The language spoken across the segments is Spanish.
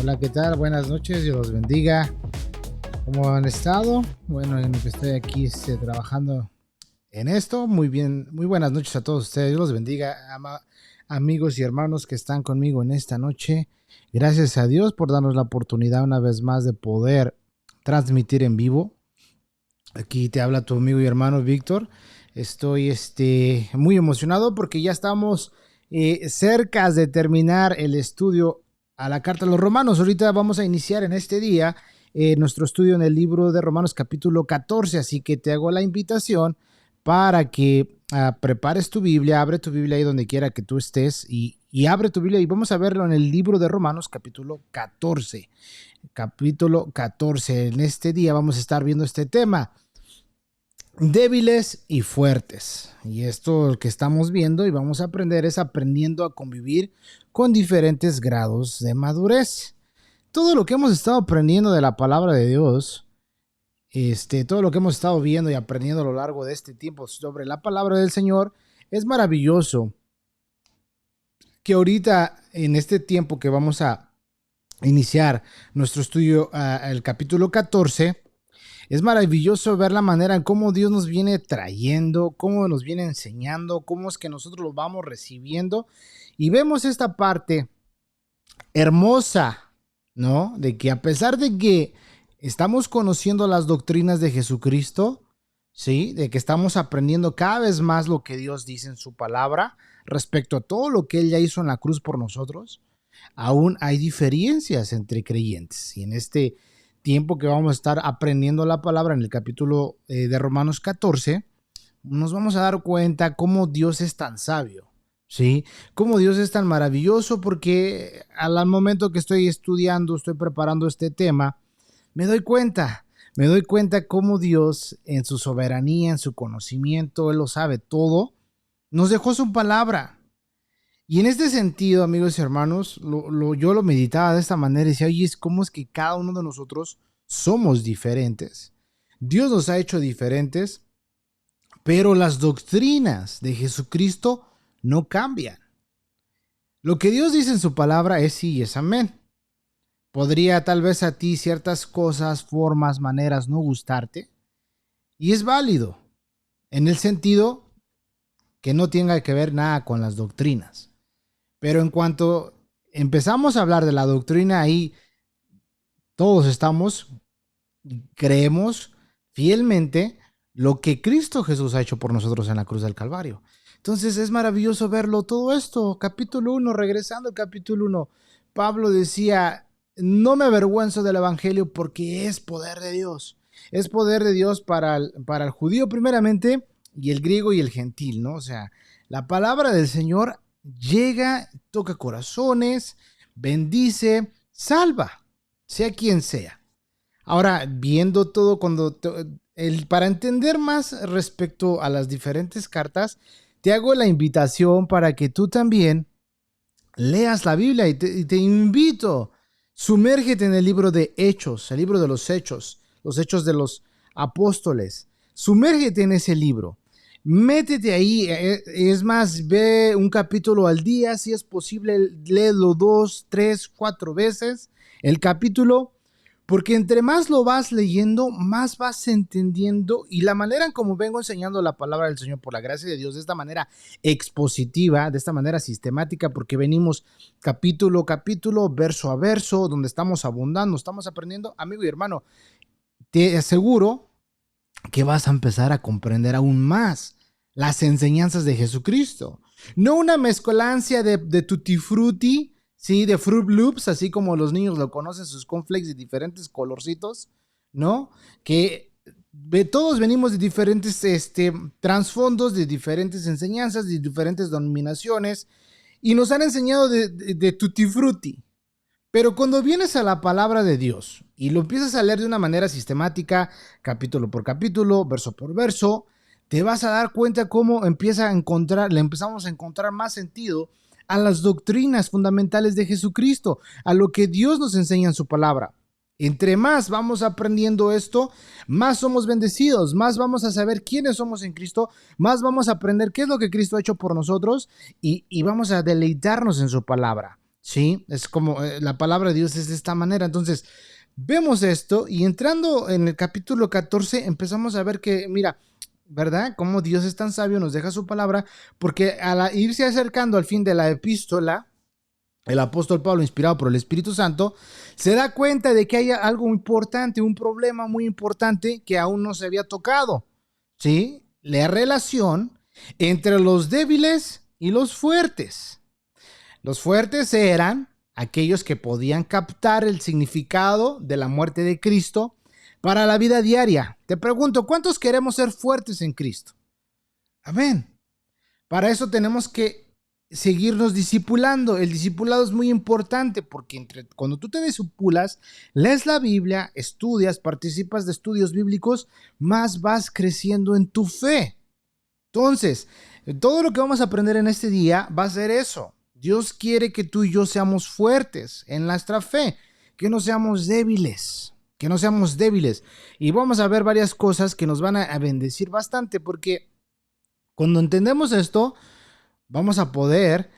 Hola, ¿qué tal? Buenas noches, Dios los bendiga. ¿Cómo han estado? Bueno, en lo que estoy aquí trabajando en esto, muy bien, muy buenas noches a todos ustedes. Dios los bendiga, amigos y hermanos que están conmigo en esta noche. Gracias a Dios por darnos la oportunidad una vez más de poder transmitir en vivo. Aquí te habla tu amigo y hermano Víctor. Estoy muy emocionado porque ya estamos cerca de terminar el estudio a la carta a los Romanos. Ahorita vamos a iniciar en este día nuestro estudio en el libro de Romanos capítulo 14, así que te hago la invitación para que prepares tu Biblia, abre tu Biblia ahí donde quiera que tú estés y abre tu Biblia y vamos a verlo en el libro de Romanos capítulo 14. Capítulo 14, en este día vamos a estar viendo este tema: débiles y fuertes. Y esto que estamos viendo y vamos a aprender es aprendiendo a convivir con diferentes grados de madurez. Todo lo que hemos estado aprendiendo de la palabra de Dios, todo lo que hemos estado viendo y aprendiendo a lo largo de este tiempo sobre la palabra del Señor, es maravilloso que ahorita en este tiempo que vamos a iniciar nuestro estudio el capítulo 14, es maravilloso ver la manera en cómo Dios nos viene trayendo, cómo nos viene enseñando, cómo es que nosotros lo vamos recibiendo. Y vemos esta parte hermosa, ¿no? De que a pesar de que estamos conociendo las doctrinas de Jesucristo, ¿sí? De que estamos aprendiendo cada vez más lo que Dios dice en su palabra respecto a todo lo que Él ya hizo en la cruz por nosotros, aún hay diferencias entre creyentes. Y en este tiempo que vamos a estar aprendiendo la palabra en el capítulo de Romanos 14, nos vamos a dar cuenta cómo Dios es tan sabio, ¿sí? Cómo Dios es tan maravilloso, porque al momento que estoy estudiando, estoy preparando este tema, me doy cuenta cómo Dios en su soberanía, en su conocimiento, Él lo sabe todo, nos dejó su palabra. Y en este sentido, amigos y hermanos, yo lo meditaba de esta manera y decía, oye, ¿cómo es que cada uno de nosotros somos diferentes? Dios nos ha hecho diferentes, pero las doctrinas de Jesucristo no cambian. Lo que Dios dice en su palabra es sí y es amén. Podría tal vez a ti ciertas cosas, formas, maneras no gustarte, y es válido, en el sentido que no tenga que ver nada con las doctrinas. Pero en cuanto empezamos a hablar de la doctrina, ahí todos creemos fielmente lo que Cristo Jesús ha hecho por nosotros en la cruz del Calvario. Entonces es maravilloso verlo todo esto. Capítulo 1, regresando al capítulo 1, Pablo decía, no me avergüenzo del evangelio porque es poder de Dios. Es poder de Dios para el judío primeramente y el griego y el gentil, ¿no? O sea, la palabra del Señor llega, toca corazones, bendice, salva, sea quien sea. Ahora, viendo todo, para entender más respecto a las diferentes cartas, te hago la invitación para que tú también leas la Biblia y te invito, sumérgete en el libro de Hechos, el libro de los Hechos de los apóstoles. Sumérgete en ese libro. Métete ahí, es más, ve un capítulo al día, si es posible, léelo 2, 3, 4 veces el capítulo, porque entre más lo vas leyendo, más vas entendiendo, y la manera en como vengo enseñando la palabra del Señor, por la gracia de Dios, de esta manera expositiva, de esta manera sistemática, porque venimos capítulo a capítulo, verso a verso, donde estamos abundando, estamos aprendiendo, amigo y hermano, te aseguro que vas a empezar a comprender aún más las enseñanzas de Jesucristo. No una mezcolancia de tutti frutti, ¿sí? De Fruit Loops, así como los niños lo conocen, sus cornflakes de diferentes colorcitos, ¿no? Que todos venimos de diferentes trasfondos, de diferentes enseñanzas, de diferentes denominaciones, y nos han enseñado de tutti frutti. Pero cuando vienes a la palabra de Dios y lo empiezas a leer de una manera sistemática, capítulo por capítulo, verso por verso, te vas a dar cuenta cómo le empezamos a encontrar más sentido a las doctrinas fundamentales de Jesucristo, a lo que Dios nos enseña en su palabra. Entre más vamos aprendiendo esto, más somos bendecidos, más vamos a saber quiénes somos en Cristo, más vamos a aprender qué es lo que Cristo ha hecho por nosotros y vamos a deleitarnos en su palabra. Sí, es como la palabra de Dios es de esta manera. Entonces, vemos esto y entrando en el capítulo 14 empezamos a ver que, mira, ¿verdad? Cómo Dios es tan sabio, nos deja su palabra, porque al irse acercando al fin de la epístola, el apóstol Pablo, inspirado por el Espíritu Santo, se da cuenta de que hay algo importante, un problema muy importante que aún no se había tocado, ¿sí? La relación entre los débiles y los fuertes. Los fuertes eran aquellos que podían captar el significado de la muerte de Cristo para la vida diaria. Te pregunto, ¿cuántos queremos ser fuertes en Cristo? Amén. Para eso tenemos que seguirnos discipulando. El discipulado es muy importante porque cuando tú te discipulas, lees la Biblia, estudias, participas de estudios bíblicos, más vas creciendo en tu fe. Entonces, todo lo que vamos a aprender en este día va a ser eso. Dios quiere que tú y yo seamos fuertes en nuestra fe, que no seamos débiles, que no seamos débiles. Y vamos a ver varias cosas que nos van a bendecir bastante, porque cuando entendemos esto, vamos a poder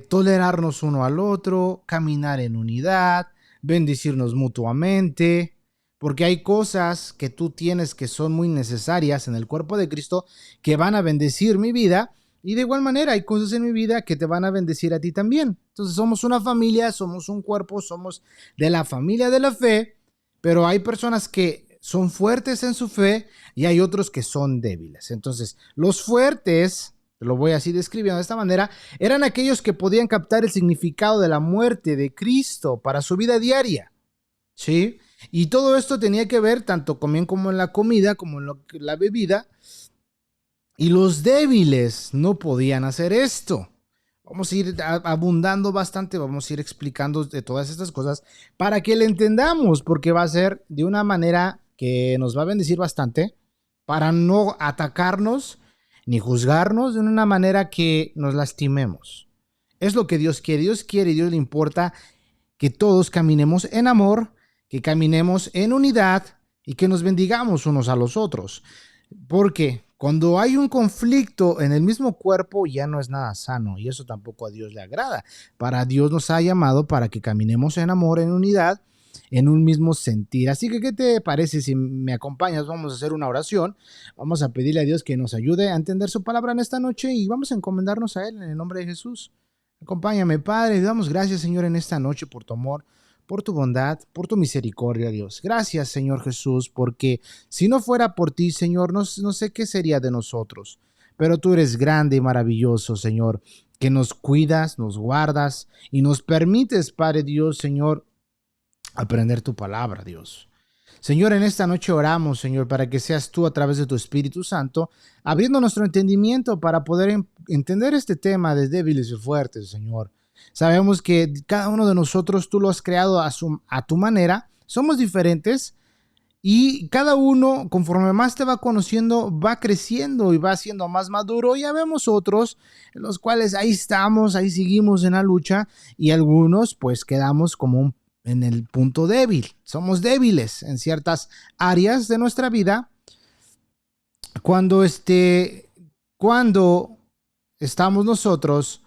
tolerarnos uno al otro, caminar en unidad, bendecirnos mutuamente, porque hay cosas que tú tienes que son muy necesarias en el cuerpo de Cristo que van a bendecir mi vida. Y de igual manera hay cosas en mi vida que te van a bendecir a ti también. Entonces somos una familia, somos un cuerpo, somos de la familia de la fe, pero hay personas que son fuertes en su fe y hay otros que son débiles. Entonces los fuertes, lo voy así describiendo de esta manera, eran aquellos que podían captar el significado de la muerte de Cristo para su vida diaria. ¿Sí? Y todo esto tenía que ver tanto también como en la comida, como en la bebida. Y los débiles no podían hacer esto. Vamos a ir abundando bastante, vamos a ir explicando de todas estas cosas para que le entendamos, porque va a ser de una manera que nos va a bendecir bastante, para no atacarnos ni juzgarnos de una manera que nos lastimemos. Es lo que Dios quiere. Dios quiere y Dios le importa que todos caminemos en amor, que caminemos en unidad y que nos bendigamos unos a los otros. Porque cuando hay un conflicto en el mismo cuerpo ya no es nada sano y eso tampoco a Dios le agrada. Para Dios nos ha llamado para que caminemos en amor, en unidad, en un mismo sentir. Así que, ¿qué te parece si me acompañas? Vamos a hacer una oración. Vamos a pedirle a Dios que nos ayude a entender su palabra en esta noche y vamos a encomendarnos a Él en el nombre de Jesús. Acompáñame, Padre, y damos gracias, Señor, en esta noche por tu amor, por tu bondad, por tu misericordia, Dios. Gracias, Señor Jesús, porque si no fuera por ti, Señor, no sé qué sería de nosotros. Pero tú eres grande y maravilloso, Señor, que nos cuidas, nos guardas y nos permites, Padre Dios, Señor, aprender tu palabra, Dios. Señor, en esta noche oramos, Señor, para que seas tú a través de tu Espíritu Santo, abriendo nuestro entendimiento para poder entender este tema de débiles y fuertes, Señor. Sabemos que cada uno de nosotros tú lo has creado a tu manera, somos diferentes y cada uno, conforme más te va conociendo, va creciendo y va siendo más maduro. Ya vemos otros en los cuales ahí estamos, ahí seguimos en la lucha y algunos pues quedamos como en el punto débil. Somos débiles en ciertas áreas de nuestra vida, Cuando, cuando estamos nosotros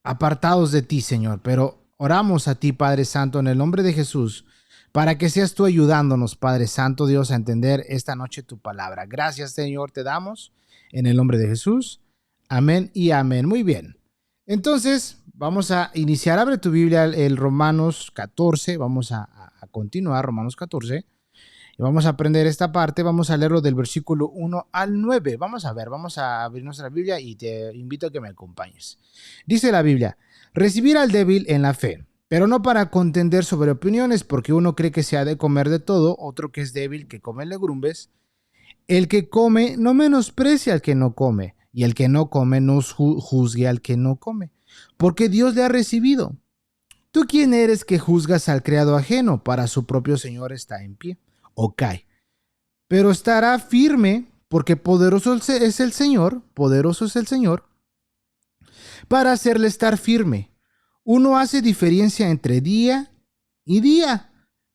apartados de ti, Señor, pero oramos a ti, Padre Santo, en el nombre de Jesús, para que seas tú ayudándonos, Padre Santo, Dios, a entender esta noche tu palabra. Gracias, Señor, te damos en el nombre de Jesús. Amén y amén. Muy bien. Entonces, vamos a iniciar. Abre tu Biblia, el Romanos 14. Vamos a continuar, Romanos 14. Y vamos a aprender esta parte, vamos a leerlo del versículo 1 al 9. Vamos a ver, vamos a abrir nuestra Biblia y te invito a que me acompañes. Dice la Biblia, recibir al débil en la fe, pero no para contender sobre opiniones, porque uno cree que se ha de comer de todo, otro que es débil, que come legumbres. El que come no menosprecia al que no come, y el que no come no juzgue al que no come, porque Dios le ha recibido. ¿Tú quién eres que juzgas al criado ajeno? Para su propio Señor está en pie o cae. Pero estará firme porque poderoso es el Señor, para hacerle estar firme. Uno hace diferencia entre día y día.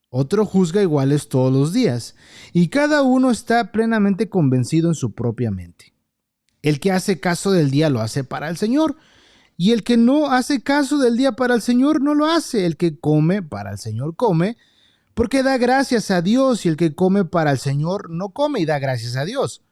Otro juzga iguales todos los días. Y cada uno está plenamente convencido en su propia mente. El que hace caso del día lo hace para el Señor. Y el que no hace caso del día para el Señor no lo hace. El que come para el Señor come, porque da gracias a Dios, y el que come para el Señor no come y da gracias a Dios.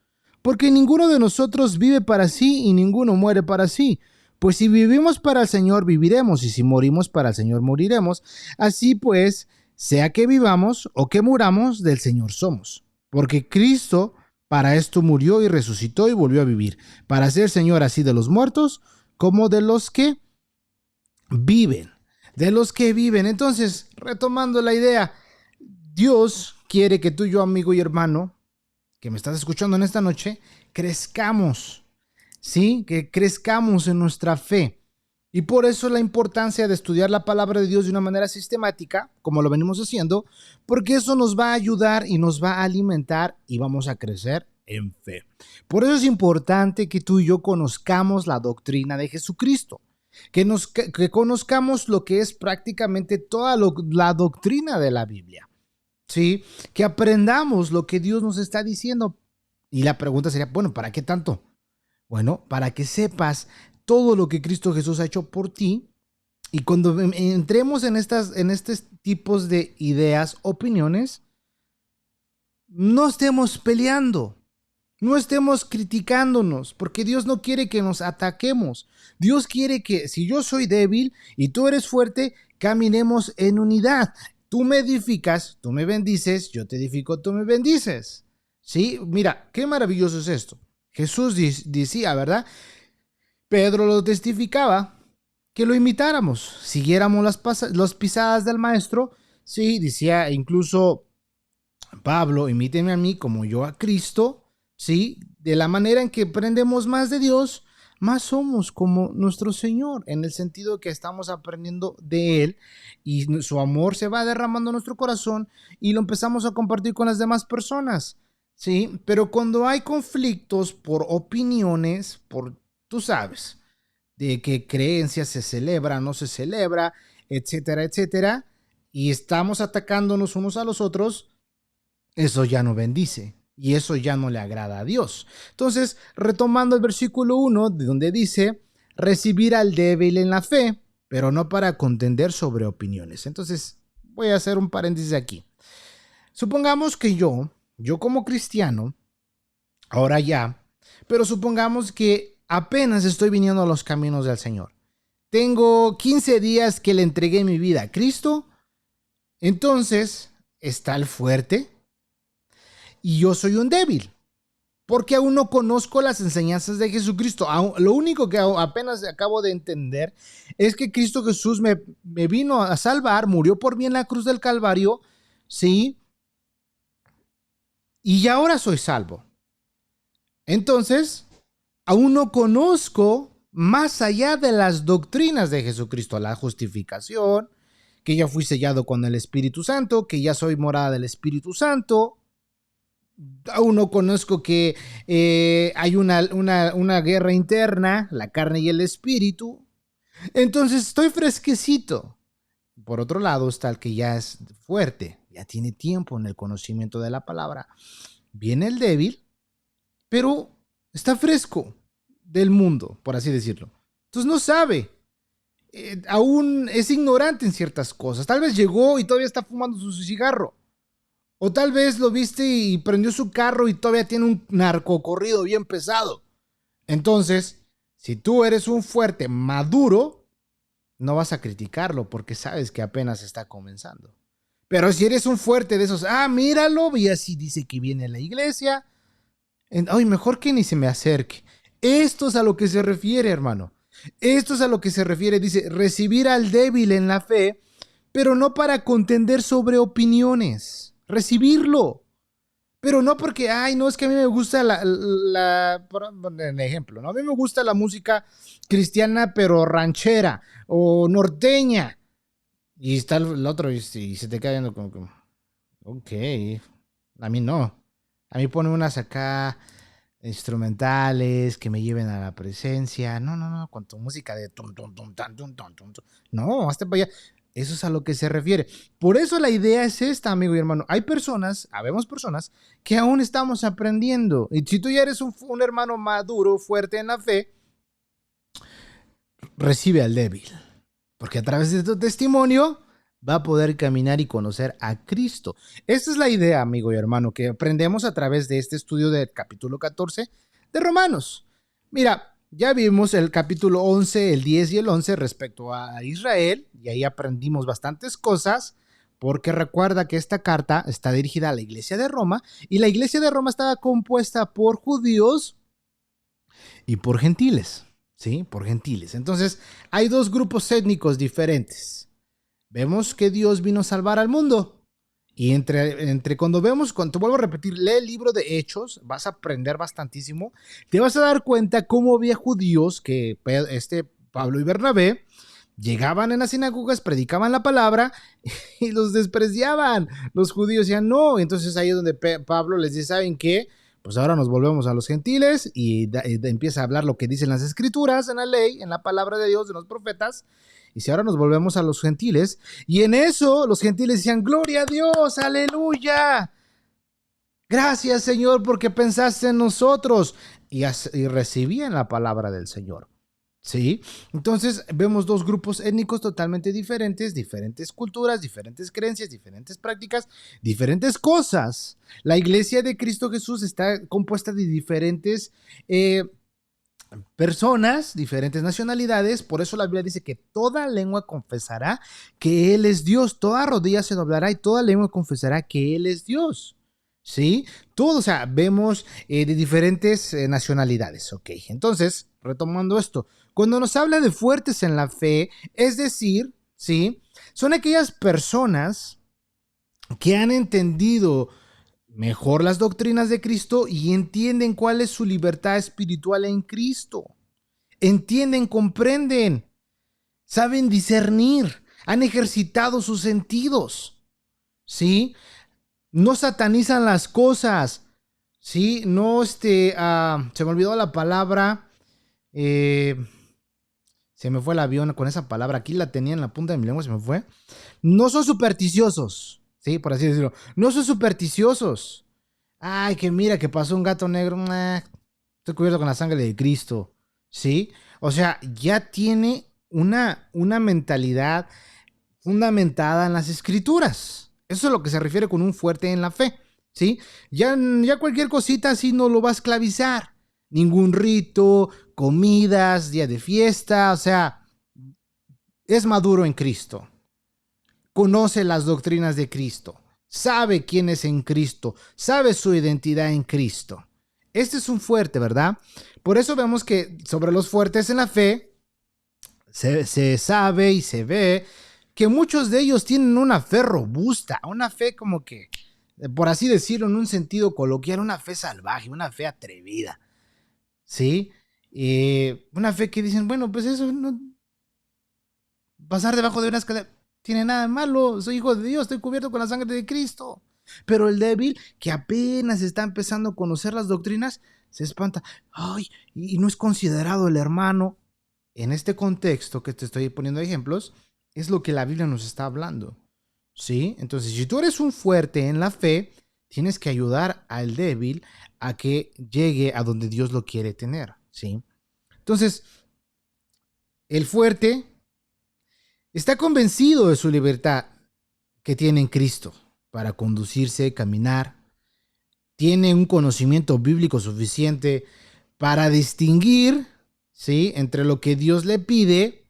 Porque ninguno de nosotros vive para sí y ninguno muere para sí. Pues si vivimos para el Señor, viviremos, y si morimos para el Señor, moriremos. Así pues, sea que vivamos o que muramos, del Señor somos. Porque Cristo para esto murió y resucitó y volvió a vivir, para ser Señor así de los muertos como de los que viven. De los que viven. Entonces, retomando la idea, Dios quiere que tú y yo, amigo y hermano, que me estás escuchando en esta noche, crezcamos, ¿sí? Que crezcamos en nuestra fe. Y por eso la importancia de estudiar la palabra de Dios de una manera sistemática, como lo venimos haciendo, porque eso nos va a ayudar y nos va a alimentar y vamos a crecer en fe. Por eso es importante que tú y yo conozcamos la doctrina de Jesucristo, que conozcamos lo que es prácticamente toda la doctrina de la Biblia. ¿Sí? Que aprendamos lo que Dios nos está diciendo. Y la pregunta sería, bueno, ¿para qué tanto? Bueno, para que sepas todo lo que Cristo Jesús ha hecho por ti. Y cuando entremos en estos tipos de ideas, opiniones, no estemos peleando, no estemos criticándonos, porque Dios no quiere que nos ataquemos. Dios quiere que si yo soy débil y tú eres fuerte, caminemos en unidad. Tú me edificas, tú me bendices, yo te edifico, tú me bendices. ¿Sí? Mira, qué maravilloso es esto. Jesús decía, ¿verdad? Pedro lo testificaba, que lo imitáramos, siguiéramos las pisadas del maestro. Sí, decía incluso Pablo, imíteme a mí como yo a Cristo. Sí, de la manera en que aprendemos más de Dios, más somos como nuestro Señor, en el sentido que estamos aprendiendo de Él y su amor se va derramando en nuestro corazón y lo empezamos a compartir con las demás personas, ¿sí? Pero cuando hay conflictos por opiniones, tú sabes, de qué creencia se celebra, no se celebra, etcétera, etcétera, y estamos atacándonos unos a los otros, eso ya no bendice. Y eso ya no le agrada a Dios. Entonces, retomando el versículo 1, de donde dice, recibir al débil en la fe, pero no para contender sobre opiniones. Entonces, voy a hacer un paréntesis aquí. Supongamos que yo como cristiano, ahora ya, pero supongamos que apenas estoy viniendo a los caminos del Señor. Tengo 15 días que le entregué mi vida a Cristo. Entonces, está el fuerte y yo soy un débil, porque aún no conozco las enseñanzas de Jesucristo. Lo único que apenas acabo de entender es que Cristo Jesús me vino a salvar, murió por mí en la cruz del Calvario, ¿sí? Y ahora soy salvo. Entonces, aún no conozco más allá de las doctrinas de Jesucristo, la justificación, que ya fui sellado con el Espíritu Santo, que ya soy morada del Espíritu Santo. Aún no conozco que hay una guerra interna, la carne y el espíritu. Entonces estoy fresquecito. Por otro lado está el que ya es fuerte, ya tiene tiempo en el conocimiento de la palabra. Viene el débil pero está fresco del mundo, por así decirlo. Entonces no sabe. Aún es ignorante en ciertas cosas. Tal vez llegó y todavía está fumando su cigarro. O tal vez lo viste y prendió su carro y todavía tiene un narcocorrido bien pesado. Entonces, si tú eres un fuerte maduro, no vas a criticarlo porque sabes que apenas está comenzando. Pero si eres un fuerte de esos, míralo, y así dice que viene a la iglesia, ay, mejor que ni se me acerque. Esto es a lo que se refiere, hermano. Esto es a lo que se refiere, dice, recibir al débil en la fe, pero no para contender sobre opiniones. Recibirlo. Pero no porque, no, es que a mí me gusta por ejemplo, ¿no? A mí me gusta la música cristiana, pero ranchera o norteña. Y está el otro y se te queda viendo como, ok, a mí no. A mí pone unas acá instrumentales que me lleven a la presencia. No, no, no, con tu música de tum, tum, tum, tan, tum, tum, tum, tum. No, hasta para allá. Eso es a lo que se refiere. Por eso la idea es esta, amigo y hermano. Habemos personas que aún estamos aprendiendo. Y si tú ya eres un hermano maduro, fuerte en la fe, recibe al débil. Porque a través de tu testimonio va a poder caminar y conocer a Cristo. Esta es la idea, amigo y hermano, que aprendemos a través de este estudio del capítulo 14 de Romanos. Mira, ya vimos el capítulo 11, el 10 y el 11 respecto a Israel, y ahí aprendimos bastantes cosas, porque recuerda que esta carta está dirigida a la iglesia de Roma, y la iglesia de Roma estaba compuesta por judíos y por gentiles. ¿Sí? Por gentiles. Entonces, hay dos grupos étnicos diferentes. Vemos que Dios vino a salvar al mundo. Y cuando te vuelvo a repetir, lee el libro de Hechos, vas a aprender bastantísimo. Te vas a dar cuenta cómo había judíos que Pablo y Bernabé llegaban en las sinagogas, predicaban la palabra y los despreciaban. Los judíos decían no. Entonces ahí es donde Pablo les dice, ¿saben qué? Pues ahora nos volvemos a los gentiles y empieza a hablar lo que dicen las escrituras, en la ley, en la palabra de Dios, de los profetas. Y si ahora nos volvemos a los gentiles, y en eso los gentiles decían, gloria a Dios, aleluya. Gracias, Señor, porque pensaste en nosotros. Y recibían la palabra del Señor. ¿Sí? Entonces vemos dos grupos étnicos totalmente diferentes, diferentes culturas, diferentes creencias, diferentes prácticas, diferentes cosas. La iglesia de Cristo Jesús está compuesta de diferentes personas, diferentes nacionalidades. Por eso la Biblia dice que toda lengua confesará que Él es Dios, toda rodilla se doblará y toda lengua confesará que Él es Dios. ¿Sí? Todo, o sea, vemos de diferentes nacionalidades, ok. Entonces, retomando esto, cuando nos habla de fuertes en la fe, es decir, ¿sí? Son aquellas personas que han entendido mejor las doctrinas de Cristo y entienden cuál es su libertad espiritual en Cristo. Entienden, comprenden, saben discernir, han ejercitado sus sentidos, ¿sí? No satanizan las cosas, ¿sí? No, se me olvidó la palabra, se me fue el avión con esa palabra, aquí la tenía en la punta de mi lengua, se me fue. No son supersticiosos, ¿sí? Por así decirlo. No son supersticiosos. Ay, que mira, que pasó un gato negro, estoy cubierto con la sangre de Cristo, ¿sí? O sea, ya tiene una mentalidad fundamentada en las escrituras. Eso es lo que se refiere con un fuerte en la fe, ¿sí? Ya cualquier cosita así no lo va a esclavizar. Ningún rito, comidas, día de fiesta, o sea, es maduro en Cristo. Conoce las doctrinas de Cristo. Sabe quién es en Cristo. Sabe su identidad en Cristo. Este es un fuerte, ¿verdad? Por eso vemos que sobre los fuertes en la fe se sabe y se ve que muchos de ellos tienen una fe robusta, una fe como que, por así decirlo, en un sentido coloquial, una fe salvaje, una fe atrevida, ¿sí? Una fe que dicen, bueno, pues eso no, pasar debajo de una escalera tiene nada de malo, soy hijo de Dios, estoy cubierto con la sangre de Cristo. Pero el débil, que apenas está empezando a conocer las doctrinas, se espanta, ay, y no es considerado el hermano. En este contexto que te estoy poniendo ejemplos, es lo que la Biblia nos está hablando, ¿sí? Entonces, si tú eres un fuerte en la fe, tienes que ayudar al débil a que llegue a donde Dios lo quiere tener, ¿sí? Entonces, el fuerte está convencido de su libertad que tiene en Cristo para conducirse, caminar. Tiene un conocimiento bíblico suficiente para distinguir, ¿sí?, entre lo que Dios le pide,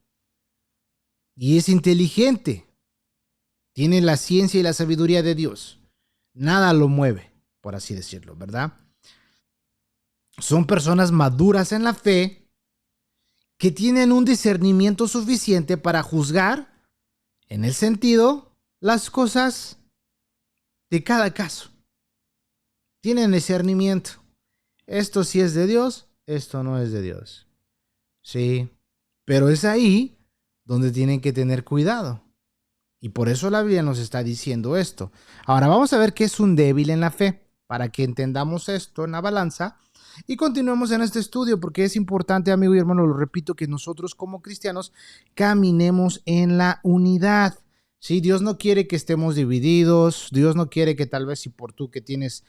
y es inteligente. Tiene la ciencia y la sabiduría de Dios. Nada lo mueve, por así decirlo, ¿verdad? Son personas maduras en la fe que tienen un discernimiento suficiente para juzgar, en el sentido, las cosas de cada caso. Tienen discernimiento. Esto sí es de Dios, esto no es de Dios. Sí, pero es ahí donde tienen que tener cuidado. Y por eso la Biblia nos está diciendo esto. Ahora vamos a ver qué es un débil en la fe, para que entendamos esto en la balanza y continuemos en este estudio, porque es importante, amigo y hermano, lo repito, que nosotros como cristianos caminemos en la unidad. Sí, Dios no quiere que estemos divididos. Dios no quiere que tal vez si por tú que tienes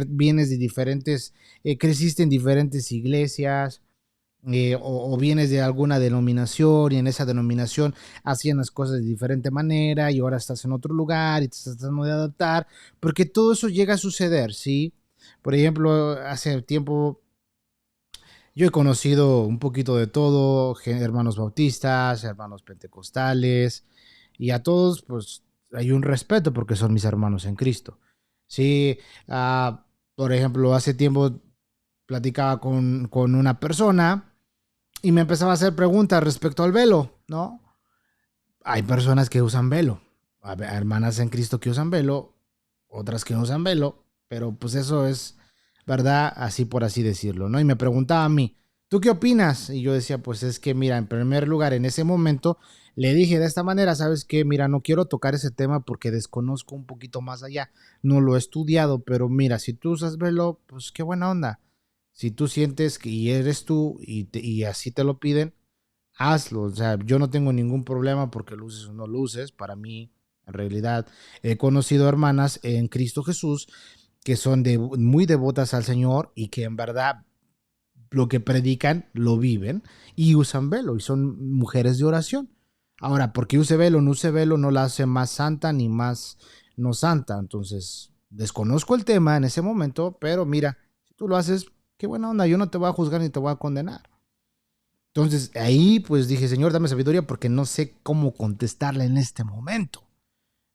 vienes de diferentes, creciste en diferentes iglesias, o vienes de alguna denominación y en esa denominación hacían las cosas de diferente manera y ahora estás en otro lugar y te estás tratando de adaptar, porque todo eso llega a suceder, ¿sí? Por ejemplo, hace tiempo yo he conocido un poquito de todo, hermanos bautistas, hermanos pentecostales, y a todos pues hay un respeto porque son mis hermanos en Cristo. Sí, por ejemplo, hace tiempo platicaba con una persona y me empezaba a hacer preguntas respecto al velo, ¿no? Hay personas que usan velo, hermanas en Cristo que usan velo, otras que no usan velo, pero pues eso es verdad, así por así decirlo, ¿no? Y me preguntaba a mí, ¿tú qué opinas? Y yo decía, pues es que mira, en primer lugar, en ese momento le dije de esta manera, ¿sabes qué? Mira, no quiero tocar ese tema porque desconozco un poquito más allá, no lo he estudiado, pero mira, si tú usas velo, pues qué buena onda. Si tú sientes que y eres tú y así te lo piden, hazlo. O sea, yo no tengo ningún problema porque lo uses o no lo uses. Para mí, en realidad, he conocido hermanas en Cristo Jesús que son muy devotas al Señor y que en verdad lo que predican lo viven y usan velo y son mujeres de oración. Ahora, porque use velo o no use velo no la hace más santa ni más no santa. Entonces, desconozco el tema en ese momento, pero mira, si tú lo haces, qué buena onda, yo no te voy a juzgar ni te voy a condenar. Entonces ahí pues dije, Señor, dame sabiduría porque no sé cómo contestarle en este momento.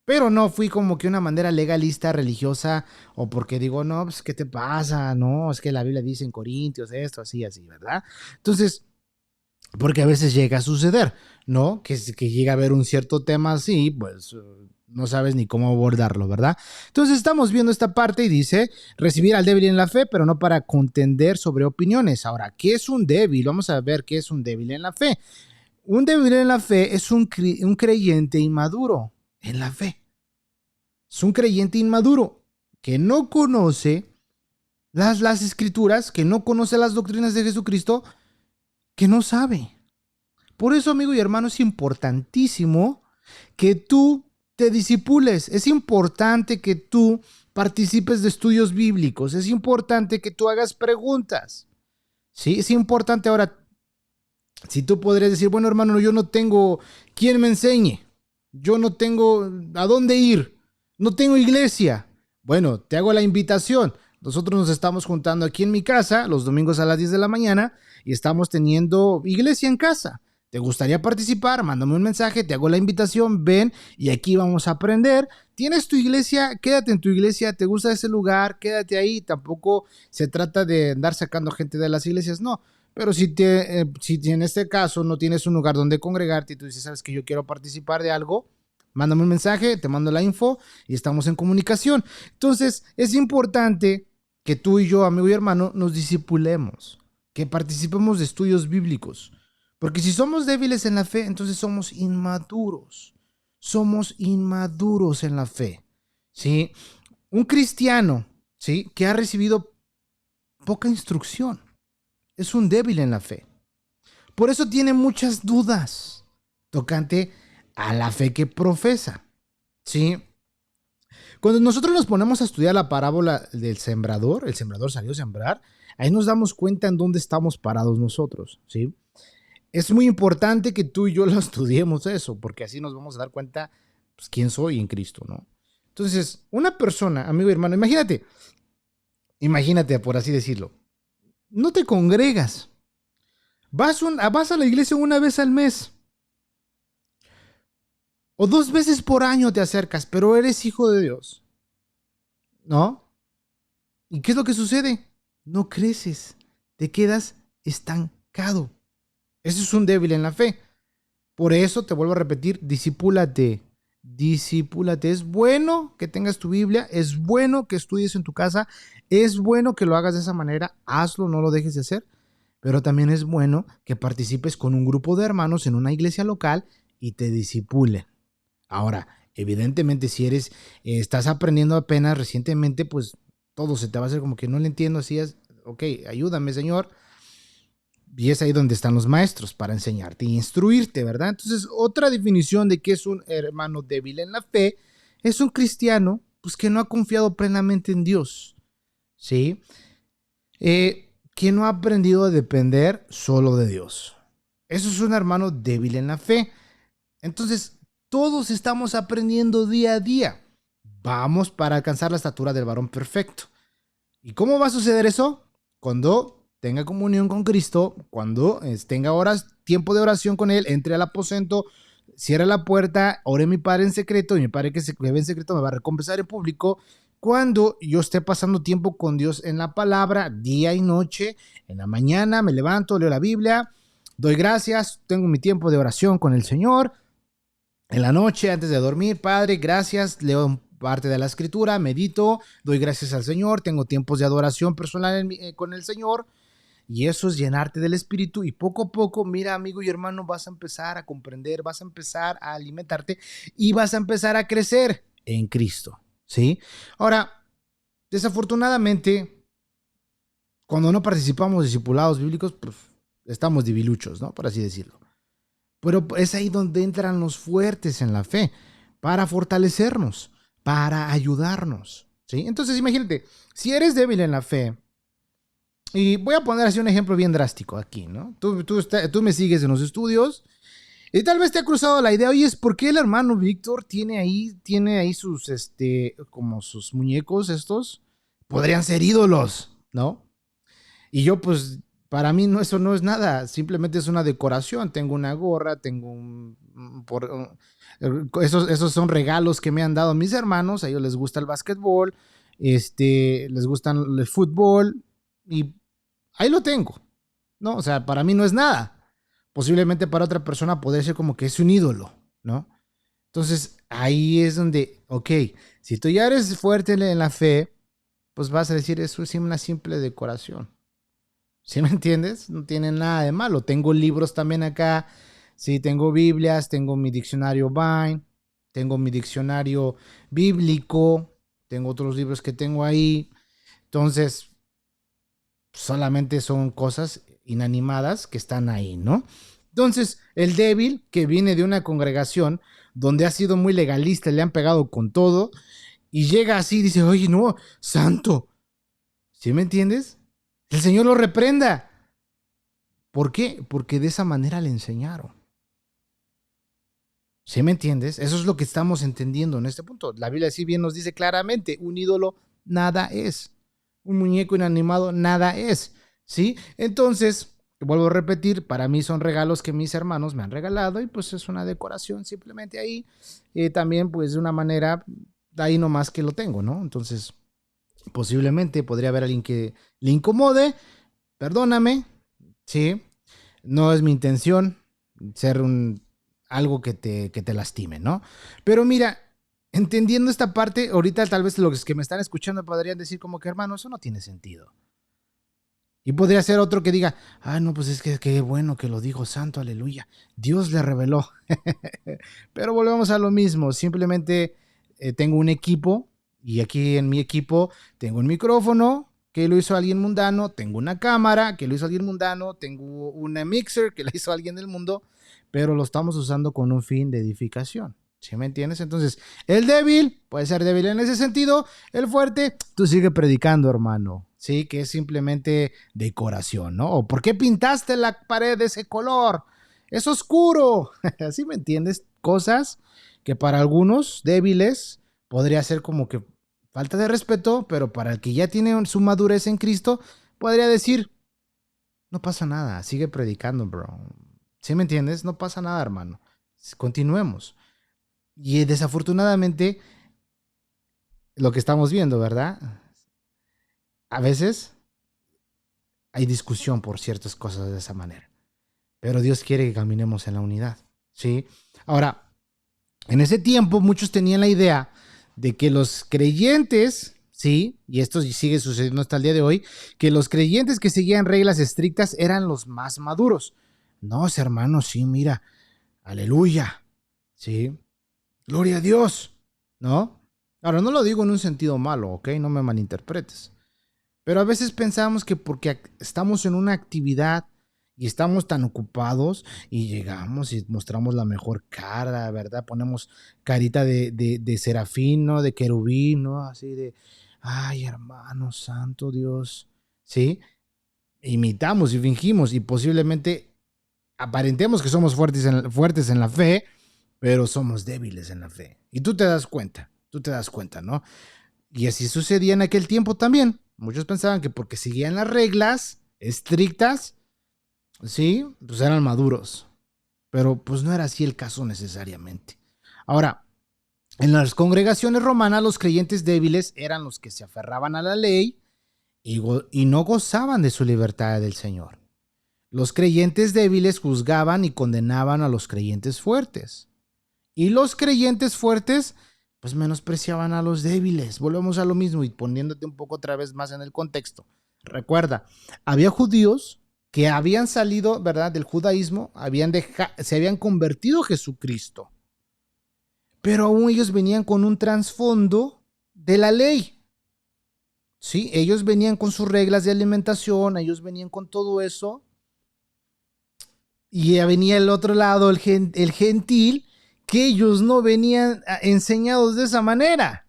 Pero no fui como que una manera legalista, religiosa, o porque digo, no, pues, ¿qué te pasa? No, es que la Biblia dice en Corintios esto, así, así, ¿verdad? Entonces, porque a veces llega a suceder, ¿no? Que llega a haber un cierto tema así, pues no sabes ni cómo abordarlo, ¿verdad? Entonces estamos viendo esta parte y dice, recibir al débil en la fe, pero no para contender sobre opiniones. Ahora, ¿qué es un débil? Vamos a ver qué es un débil en la fe. Un débil en la fe es un creyente inmaduro en la fe. Es un creyente inmaduro que no conoce las escrituras, que no conoce las doctrinas de Jesucristo, que no sabe. Por eso, amigo y hermano, es importantísimo que tú te disipules. Es importante que tú participes de estudios bíblicos. Es importante que tú hagas preguntas. Sí, es importante. Ahora, si tú podrías decir, bueno, hermano, yo no tengo quien me enseñe. Yo no tengo a dónde ir. No tengo iglesia. Bueno, te hago la invitación. Nosotros nos estamos juntando aquí en mi casa los domingos a las 10 de la mañana y estamos teniendo iglesia en casa. ¿Te gustaría participar? Mándame un mensaje, te hago la invitación, ven y aquí vamos a aprender. ¿Tienes tu iglesia? Quédate en tu iglesia, ¿te gusta ese lugar? Quédate ahí. Tampoco se trata de andar sacando gente de las iglesias, no. Pero si en este caso no tienes un lugar donde congregarte y tú dices, sabes que yo quiero participar de algo, mándame un mensaje, te mando la info y estamos en comunicación. Entonces, es importante que tú y yo, amigo y hermano, nos discipulemos, que participemos de estudios bíblicos. Porque si somos débiles en la fe, entonces somos inmaduros. Somos inmaduros en la fe. ¿Sí? Un cristiano, ¿sí?, que ha recibido poca instrucción es un débil en la fe. Por eso tiene muchas dudas tocante a la fe que profesa. ¿Sí? Cuando nosotros nos ponemos a estudiar la parábola del sembrador, el sembrador salió a sembrar, ahí nos damos cuenta en dónde estamos parados nosotros, ¿sí? Es muy importante que tú y yo lo estudiemos eso, porque así nos vamos a dar cuenta, pues, quién soy en Cristo, ¿no? Entonces, una persona, amigo y hermano, imagínate por así decirlo, no te congregas, vas a la iglesia una vez al mes, o 2 veces por año te acercas, pero eres hijo de Dios, ¿no? ¿Y qué es lo que sucede? No creces, te quedas estancado. Eso es un débil en la fe. Por eso te vuelvo a repetir, discípulate. Discípulate. Es bueno que tengas tu Biblia, es bueno que estudies en tu casa, es bueno que lo hagas de esa manera, hazlo, no lo dejes de hacer, pero también es bueno que participes con un grupo de hermanos en una iglesia local y te discipulen. Ahora, evidentemente, si estás aprendiendo apenas recientemente, pues todo se te va a hacer como que no le entiendo, así es, ok, ayúdame, Señor. Y es ahí donde están los maestros para enseñarte y instruirte, ¿verdad? Entonces, otra definición de qué es un hermano débil en la fe es un cristiano, pues, que no ha confiado plenamente en Dios, ¿sí? Que no ha aprendido a depender solo de Dios. Eso es un hermano débil en la fe. Entonces, todos estamos aprendiendo día a día. Vamos para alcanzar la estatura del varón perfecto. ¿Y cómo va a suceder eso? Cuando tenga comunión con Cristo, cuando tenga tiempo de oración con Él, entre al aposento, cierre la puerta, ore a mi Padre en secreto, y mi Padre que se ve en secreto me va a recompensar en público. Cuando yo esté pasando tiempo con Dios en la palabra, día y noche, en la mañana me levanto, leo la Biblia, doy gracias, tengo mi tiempo de oración con el Señor. En la noche, antes de dormir, Padre, gracias, leo parte de la escritura, medito, doy gracias al Señor, tengo tiempos de adoración personal con el Señor, y eso es llenarte del Espíritu, y poco a poco, mira, amigo y hermano, vas a empezar a comprender, vas a empezar a alimentarte y vas a empezar a crecer en Cristo, ¿sí? Ahora, desafortunadamente, cuando no participamos de discipulados bíblicos, pues estamos debiluchos, ¿no? Por así decirlo. Pero es ahí donde entran los fuertes en la fe, para fortalecernos, para ayudarnos, ¿sí? Entonces imagínate, si eres débil en la fe, y voy a poner así un ejemplo bien drástico aquí, ¿no? Tú me sigues en los estudios y tal vez te ha cruzado la idea, oye, ¿por qué el hermano Víctor tiene ahí sus, como sus muñecos estos? Podrían ser ídolos, ¿no? Y yo, pues, para mí eso no es nada, simplemente es una decoración. Tengo una gorra, esos son regalos que me han dado mis hermanos, a ellos les gusta el básquetbol, les gusta el fútbol, y ahí lo tengo, ¿no? O sea, para mí no es nada. Posiblemente para otra persona puede ser como que es un ídolo, ¿no? Entonces, ahí es donde, ok, si tú ya eres fuerte en la fe, pues vas a decir, eso es una simple decoración. ¿Sí me entiendes? No tiene nada de malo. Tengo libros también acá. Sí, tengo Biblias, tengo mi diccionario Vine, tengo mi diccionario bíblico, tengo otros libros que tengo ahí. Entonces, solamente son cosas inanimadas que están ahí, ¿no? Entonces, el débil que viene de una congregación donde ha sido muy legalista, le han pegado con todo, y llega así y dice, oye, no, santo. ¿Sí me entiendes? El Señor lo reprenda. ¿Por qué? Porque de esa manera le enseñaron. ¿Sí me entiendes? Eso es lo que estamos entendiendo en este punto. La Biblia sí bien nos dice claramente, un ídolo nada es. Un muñeco inanimado nada es. ¿Sí? Entonces, vuelvo a repetir, para mí son regalos que mis hermanos me han regalado y pues es una decoración simplemente ahí. También pues de una manera, de ahí nomás que lo tengo, ¿no? Entonces, posiblemente podría haber alguien que le incomode, perdóname, ¿sí? No es mi intención ser algo que te lastime, ¿no? Pero mira, entendiendo esta parte, ahorita tal vez los que me están escuchando podrían decir como que, hermano, eso no tiene sentido. Y podría ser otro que diga, no, pues es que qué bueno que lo dijo, santo, aleluya. Dios le reveló. Pero volvemos a lo mismo, simplemente tengo un equipo y aquí en mi equipo tengo un micrófono que lo hizo alguien mundano, tengo una cámara que lo hizo alguien mundano, tengo una mixer que la hizo alguien del mundo, pero lo estamos usando con un fin de edificación. ¿Sí me entiendes? Entonces, el débil puede ser débil en ese sentido, el fuerte, tú sigue predicando, hermano, ¿sí? Que es simplemente decoración, ¿no? ¿O por qué pintaste la pared de ese color? Es oscuro, ¿sí me entiendes? Cosas que para algunos débiles podría ser como que falta de respeto, pero para el que ya tiene su madurez en Cristo, podría decir, no pasa nada, sigue predicando, bro. ¿Sí me entiendes? No pasa nada, hermano. Continuemos. Y desafortunadamente, lo que estamos viendo, ¿verdad? A veces hay discusión por ciertas cosas de esa manera. Pero Dios quiere que caminemos en la unidad, ¿sí? Ahora, en ese tiempo muchos tenían la idea de que los creyentes, ¿sí? Y esto sigue sucediendo hasta el día de hoy, que los creyentes que seguían reglas estrictas eran los más maduros. No, hermanos, sí, mira, aleluya, ¿sí? Gloria a Dios, ¿no? Ahora, no lo digo en un sentido malo, ¿ok? No me malinterpretes. Pero a veces pensamos que porque estamos en una actividad y estamos tan ocupados y llegamos y mostramos la mejor cara, ¿verdad? Ponemos carita de serafín, ¿no? De querubín, ¿no? Así de, ay, hermano santo Dios, ¿sí? Imitamos y fingimos y posiblemente aparentemos que somos fuertes en la fe, pero somos débiles en la fe. Y tú te das cuenta, ¿no? Y así sucedía en aquel tiempo también. Muchos pensaban que porque seguían las reglas estrictas, sí, pues eran maduros. Pero pues no era así el caso necesariamente. Ahora, en las congregaciones romanas, los creyentes débiles eran los que se aferraban a la ley y no gozaban de su libertad del Señor. Los creyentes débiles juzgaban y condenaban a los creyentes fuertes. Y los creyentes fuertes, pues menospreciaban a los débiles. Volvemos a lo mismo y poniéndote un poco otra vez más en el contexto. Recuerda, había judíos que habían salido, ¿verdad?, del judaísmo, se habían convertido a Jesucristo. Pero aún ellos venían con un trasfondo de la ley. Sí, ellos venían con sus reglas de alimentación, ellos venían con todo eso. Y ya venía el otro lado, el gentil, que ellos no venían enseñados de esa manera.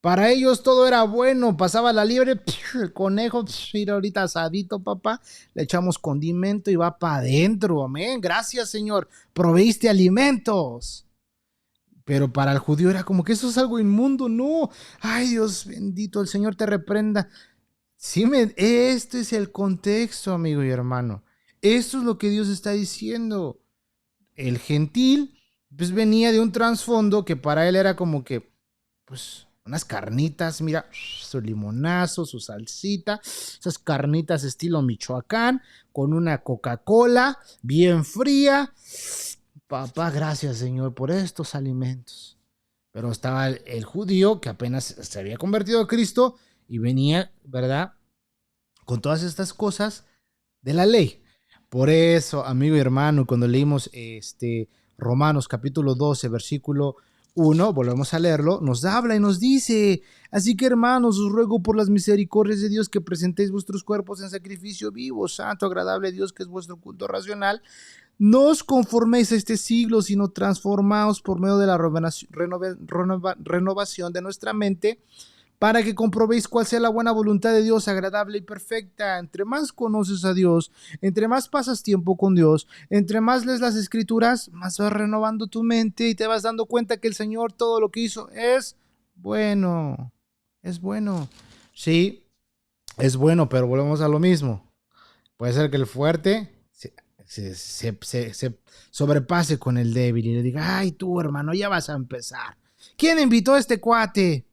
Para ellos todo era bueno, pasaba la liebre, el conejo, mira ahorita asadito, papá, le echamos condimento y va para adentro, amén, gracias Señor, proveíste alimentos. Pero para el judío era como que eso es algo inmundo, no, ay Dios bendito, el Señor te reprenda. Sí, este es el contexto, amigo y hermano. Esto es lo que Dios está diciendo. El gentil, pues venía de un trasfondo que para él era como que, pues, unas carnitas, mira, su limonazo, su salsita, esas carnitas estilo Michoacán, con una Coca-Cola bien fría. Papá, gracias, Señor, por estos alimentos. Pero estaba el judío que apenas se había convertido a Cristo y venía, ¿verdad?, con todas estas cosas de la ley. Por eso, amigo y hermano, cuando leímos Romanos capítulo 12, versículo 1, volvemos a leerlo, nos habla y nos dice, así que hermanos, os ruego por las misericordias de Dios que presentéis vuestros cuerpos en sacrificio vivo, santo, agradable a Dios, que es vuestro culto racional. No os conforméis a este siglo, sino transformaos por medio de la renovación de nuestra mente, para que comprobéis cuál sea la buena voluntad de Dios, agradable y perfecta. Entre más conoces a Dios, entre más pasas tiempo con Dios, entre más lees las escrituras, más vas renovando tu mente y te vas dando cuenta que el Señor todo lo que hizo es bueno. Es bueno. Sí, es bueno, pero volvemos a lo mismo. Puede ser que el fuerte se sobrepase con el débil y le diga, ay tú hermano, ya vas a empezar. ¿Quién invitó a este cuate?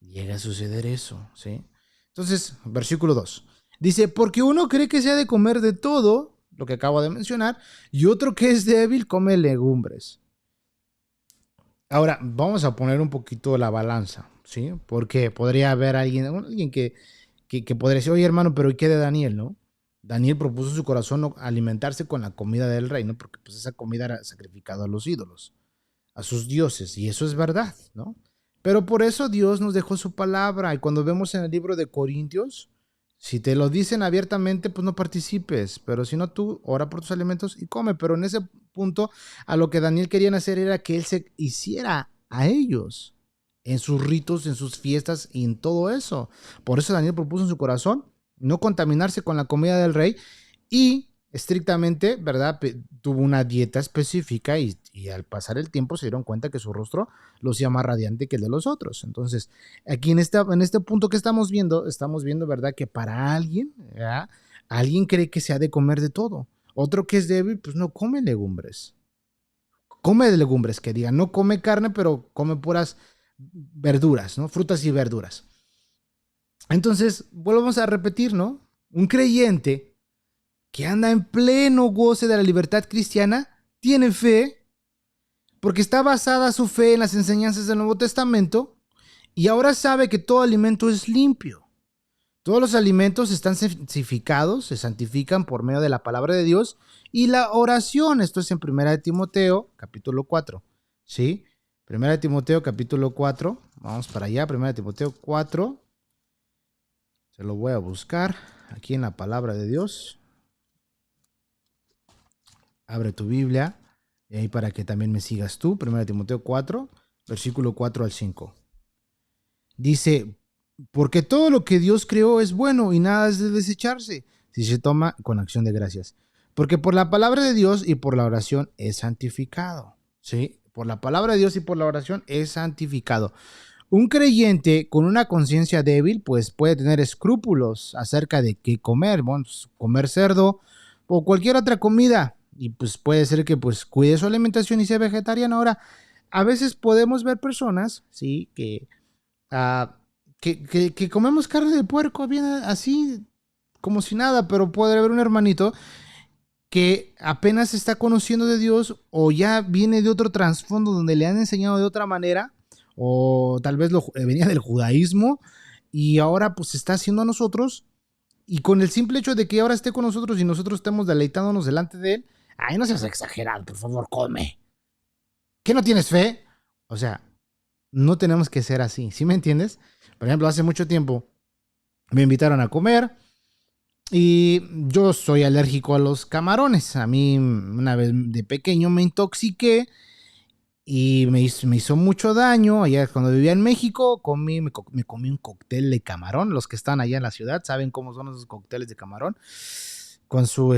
Llega a suceder eso, ¿sí? Entonces, versículo 2. Dice, porque uno cree que se ha de comer de todo, lo que acabo de mencionar, y otro que es débil come legumbres. Ahora, vamos a poner un poquito la balanza, ¿sí? Porque podría haber alguien que podría decir, oye hermano, pero ¿y qué de Daniel, no? Daniel propuso su corazón alimentarse con la comida del rey, ¿no? Porque pues esa comida era sacrificada a los ídolos, a sus dioses, y eso es verdad, ¿no? Pero por eso Dios nos dejó su palabra, y cuando vemos en el libro de Corintios, Si te lo dicen abiertamente, pues no participes, pero si no, tú ora por tus alimentos y come. Pero en ese punto, a lo que Daniel quería hacer era que él se hiciera a ellos en sus ritos, en sus fiestas y en todo eso. Por eso Daniel propuso en su corazón no contaminarse con la comida del rey y estrictamente, ¿verdad? Tuvo una dieta específica y al pasar el tiempo se dieron cuenta que su rostro lo hacía más radiante que el de los otros. Entonces, aquí en este punto que estamos viendo, ¿verdad? Que para alguien, ¿verdad? Alguien cree que se ha de comer de todo. Otro que es débil, pues no come legumbres. Come de legumbres, que diga, no come carne, pero come puras verduras, ¿no? Frutas y verduras. Entonces, volvemos a repetir, ¿no? Un creyente que anda en pleno goce de la libertad cristiana tiene fe porque está basada su fe en las enseñanzas del Nuevo Testamento y ahora sabe que todo alimento es limpio. Todos los alimentos están santificados, se santifican por medio de la palabra de Dios y la oración. Esto es en 1 Timoteo, capítulo 4. ¿Sí? 1 Timoteo, capítulo 4. Vamos para allá, 1 Timoteo 4. Se lo voy a buscar aquí en la palabra de Dios. Abre tu Biblia y ahí para que también me sigas tú. 1 Timoteo 4, versículo 4 al 5. Dice, porque todo lo que Dios creó es bueno y nada es de desecharse si se toma con acción de gracias. Porque por la palabra de Dios y por la oración es santificado. ¿Sí? Por la palabra de Dios y por la oración es santificado. Un creyente con una conciencia débil pues puede tener escrúpulos acerca de qué comer. Bueno, pues, comer cerdo o cualquier otra comida. Y pues puede ser que pues cuide su alimentación y sea vegetariano. Ahora, a veces podemos ver personas, ¿sí? Que comemos carne de puerco bien así como si nada, pero puede haber un hermanito que apenas está conociendo de Dios o ya viene de otro trasfondo donde le han enseñado de otra manera o tal vez venía del judaísmo y ahora pues está haciendo a nosotros y con el simple hecho de que ahora esté con nosotros y nosotros estemos deleitándonos delante de él, ay, no seas exagerado, por favor, come. ¿Qué no tienes fe? O sea, no tenemos que ser así, ¿sí me entiendes? Por ejemplo, hace mucho tiempo me invitaron a comer y yo soy alérgico a los camarones. A mí una vez de pequeño me intoxiqué y me hizo mucho daño. Allá cuando vivía en México me comí un cóctel de camarón. Los que están allá en la ciudad saben cómo son esos cócteles de camarón. Con su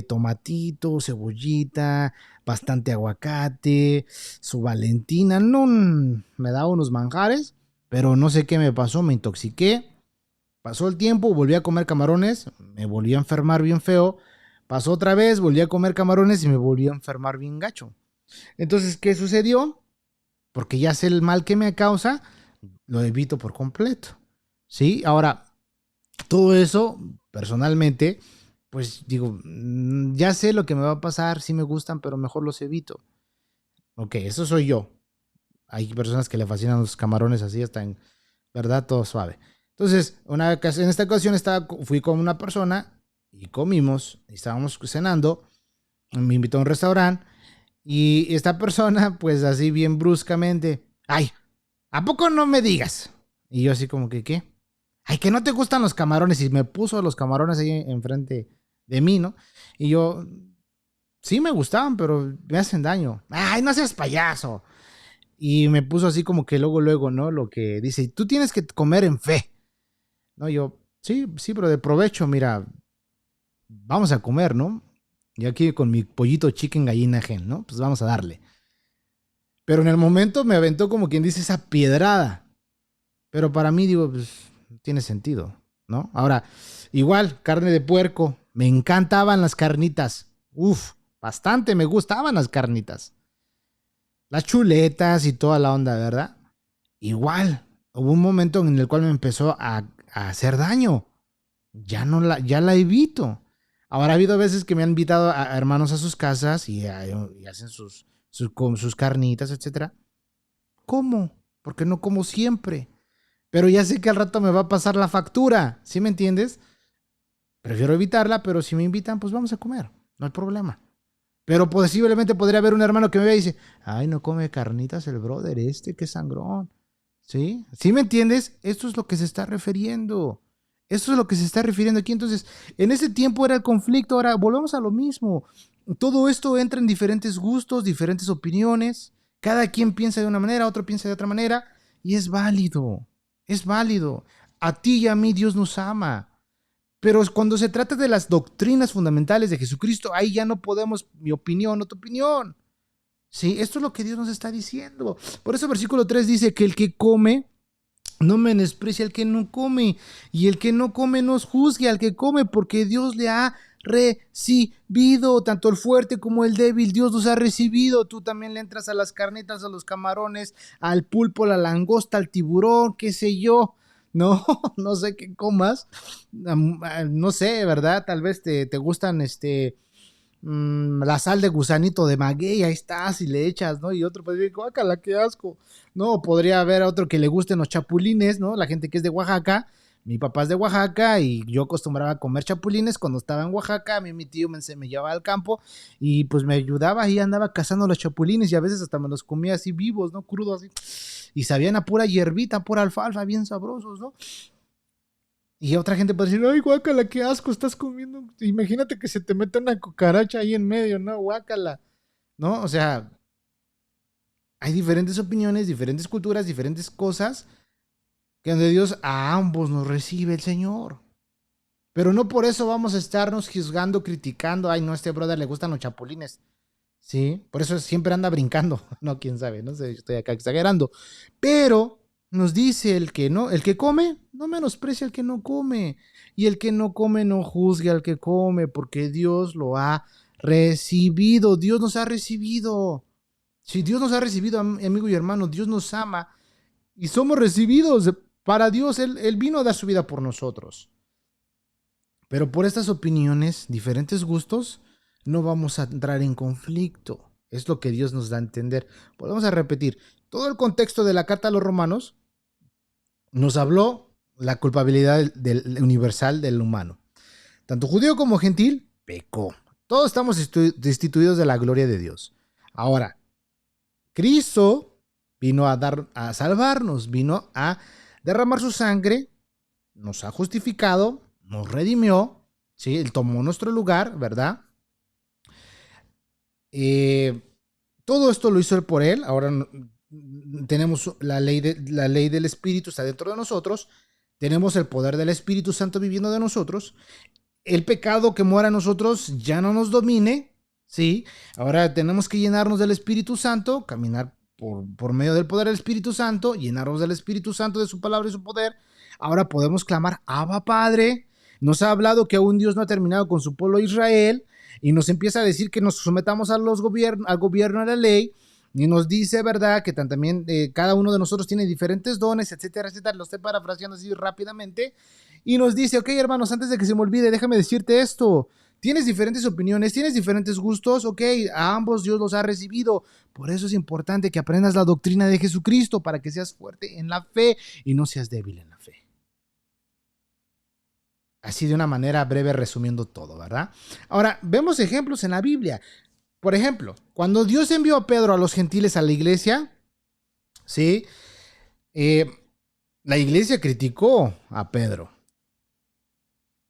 tomatito, cebollita, bastante aguacate, su Valentina. No, me daba unos manjares, pero no sé qué me pasó, me intoxiqué. Pasó el tiempo, volví a comer camarones, me volví a enfermar bien feo. Pasó otra vez, volví a comer camarones y me volví a enfermar bien gacho. Entonces, ¿qué sucedió? Porque ya sé el mal que me causa, lo evito por completo. ¿Sí? Ahora, todo eso, personalmente, pues digo, ya sé lo que me va a pasar, sí me gustan, pero mejor los evito. Ok, eso soy yo. Hay personas que le fascinan los camarones así, hasta en verdad todo suave. Entonces, en esta ocasión fui con una persona y comimos, y estábamos cenando, me invitó a un restaurante y esta persona, pues así bien bruscamente, ay, ¿a poco no me digas? Y yo así como que, ¿qué? Ay, que no te gustan los camarones. Y me puso los camarones ahí enfrente de mí, ¿no? Y yo, sí me gustaban, pero me hacen daño. Ay, no seas payaso. Y me puso así como que luego, ¿no? Lo que dice, tú tienes que comer en fe. No, yo, sí, sí, pero de provecho, mira, vamos a comer, ¿no? Y aquí con mi pollito chicken gallina gen, ¿no? Pues vamos a darle. Pero en el momento me aventó como quien dice esa piedrada. Pero para mí, digo, pues tiene sentido, ¿no? Ahora, igual, carne de puerco. Me encantaban las carnitas. Uf, bastante me gustaban las carnitas. Las chuletas y toda la onda, ¿verdad? Igual, hubo un momento en el cual me empezó a hacer daño. Ya la evito. Ahora ha habido veces que me han invitado a hermanos a sus casas y hacen con sus carnitas, etcétera. ¿Cómo? Porque no como siempre. Pero ya sé que al rato me va a pasar la factura. ¿Sí me entiendes? Prefiero evitarla, pero si me invitan, pues vamos a comer. No hay problema. Pero posiblemente podría haber un hermano que me vea y dice, ay, no come carnitas el brother qué sangrón. ¿Sí? ¿Sí me entiendes? Esto es lo que se está refiriendo. Eso es lo que se está refiriendo aquí. Entonces, en ese tiempo era el conflicto, ahora volvemos a lo mismo. Todo esto entra en diferentes gustos, diferentes opiniones. Cada quien piensa de una manera, otro piensa de otra manera. Y es válido, es válido. A ti y a mí Dios nos ama. Pero cuando se trata de las doctrinas fundamentales de Jesucristo, ahí ya no podemos, mi opinión o tu opinión. Sí, esto es lo que Dios nos está diciendo. Por eso versículo 3 dice que el que come no menosprecia al que no come, y el que no come no juzgue al que come, porque Dios le ha recibido, tanto el fuerte como el débil, Dios los ha recibido. Tú también le entras a las carnitas, a los camarones, al pulpo, a la langosta, al tiburón, qué sé yo. No, no sé qué comas, no sé, ¿verdad? Tal vez te gustan la sal de gusanito de maguey, ahí estás y le echas, ¿no? Y otro pues dice, guácala, qué asco. No, podría haber otro que le gusten los chapulines, ¿no? La gente que es de Oaxaca, mi papá es de Oaxaca y yo acostumbraba a comer chapulines cuando estaba en Oaxaca. A mí mi tío me llevaba al campo y pues me ayudaba y andaba cazando los chapulines y a veces hasta me los comía así vivos, ¿no? Crudos así. Y sabían a pura hierbita, pura alfalfa, bien sabrosos, ¿no? Y otra gente puede decir, ay, guácala, qué asco estás comiendo. Imagínate que se te mete una cucaracha ahí en medio, ¿no? Guácala. ¿No? O sea, hay diferentes opiniones, diferentes culturas, diferentes cosas que donde Dios a ambos nos recibe el Señor. Pero no por eso vamos a estarnos juzgando, criticando, ay, no, a este brother le gustan los chapulines. Sí, por eso siempre anda brincando. No, quién sabe, no sé, estoy acá exagerando. Pero nos dice el que come, no menosprecia al que no come. Y el que no come, no juzgue al que come, porque Dios lo ha recibido. Dios nos ha recibido. Si Dios nos ha recibido, amigo y hermano, Dios nos ama y somos recibidos para Dios. Él vino a dar su vida por nosotros. Pero por estas opiniones, diferentes gustos, no vamos a entrar en conflicto. Es lo que Dios nos da a entender. Volvemos a repetir. Todo el contexto de la carta a los romanos nos habló la culpabilidad universal del humano. Tanto judío como gentil pecó. Todos estamos destituidos de la gloria de Dios. Ahora, Cristo vino a salvarnos, vino a derramar su sangre, nos ha justificado, nos redimió, ¿sí? Él tomó nuestro lugar, ¿verdad? Todo esto lo hizo él por él. Ahora tenemos la ley del Espíritu está dentro de nosotros. Tenemos el poder del Espíritu Santo viviendo de nosotros. El pecado que mora en nosotros ya no nos domine, ¿sí? Ahora tenemos que llenarnos del Espíritu Santo, caminar por medio del poder del Espíritu Santo, llenarnos del Espíritu Santo, de su palabra y su poder. Ahora podemos clamar, Abba Padre. Nos ha hablado que aún Dios no ha terminado con su pueblo Israel y nos empieza a decir que nos sometamos al gobierno, a la ley. Y nos dice, ¿verdad?, que también cada uno de nosotros tiene diferentes dones, etcétera, etcétera. Lo estoy parafraseando así rápidamente. Y nos dice, ok, hermanos, antes de que se me olvide, déjame decirte esto. Tienes diferentes opiniones, tienes diferentes gustos, ok, a ambos Dios los ha recibido. Por eso es importante que aprendas la doctrina de Jesucristo para que seas fuerte en la fe y no seas débil en la fe. Así de una manera breve resumiendo todo, ¿verdad? Ahora, vemos ejemplos en la Biblia. Por ejemplo, cuando Dios envió a Pedro a los gentiles a la iglesia, ¿sí? La iglesia criticó a Pedro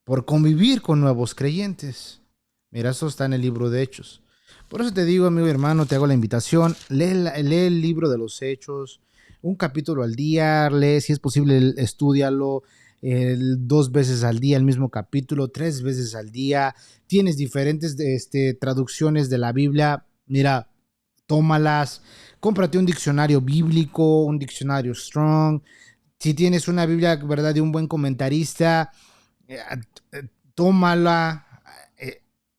por convivir con nuevos creyentes. Mira, eso está en el libro de Hechos. Por eso te digo, amigo y hermano, te hago la invitación, lee el libro de los Hechos, un capítulo al día, lee, si es posible, estúdialo 2 veces al día, el mismo capítulo, 3 veces al día. Tienes diferentes traducciones de la Biblia, mira, tómalas, cómprate un diccionario bíblico, un diccionario Strong. Si tienes una Biblia, ¿verdad?, de un buen comentarista, tómala,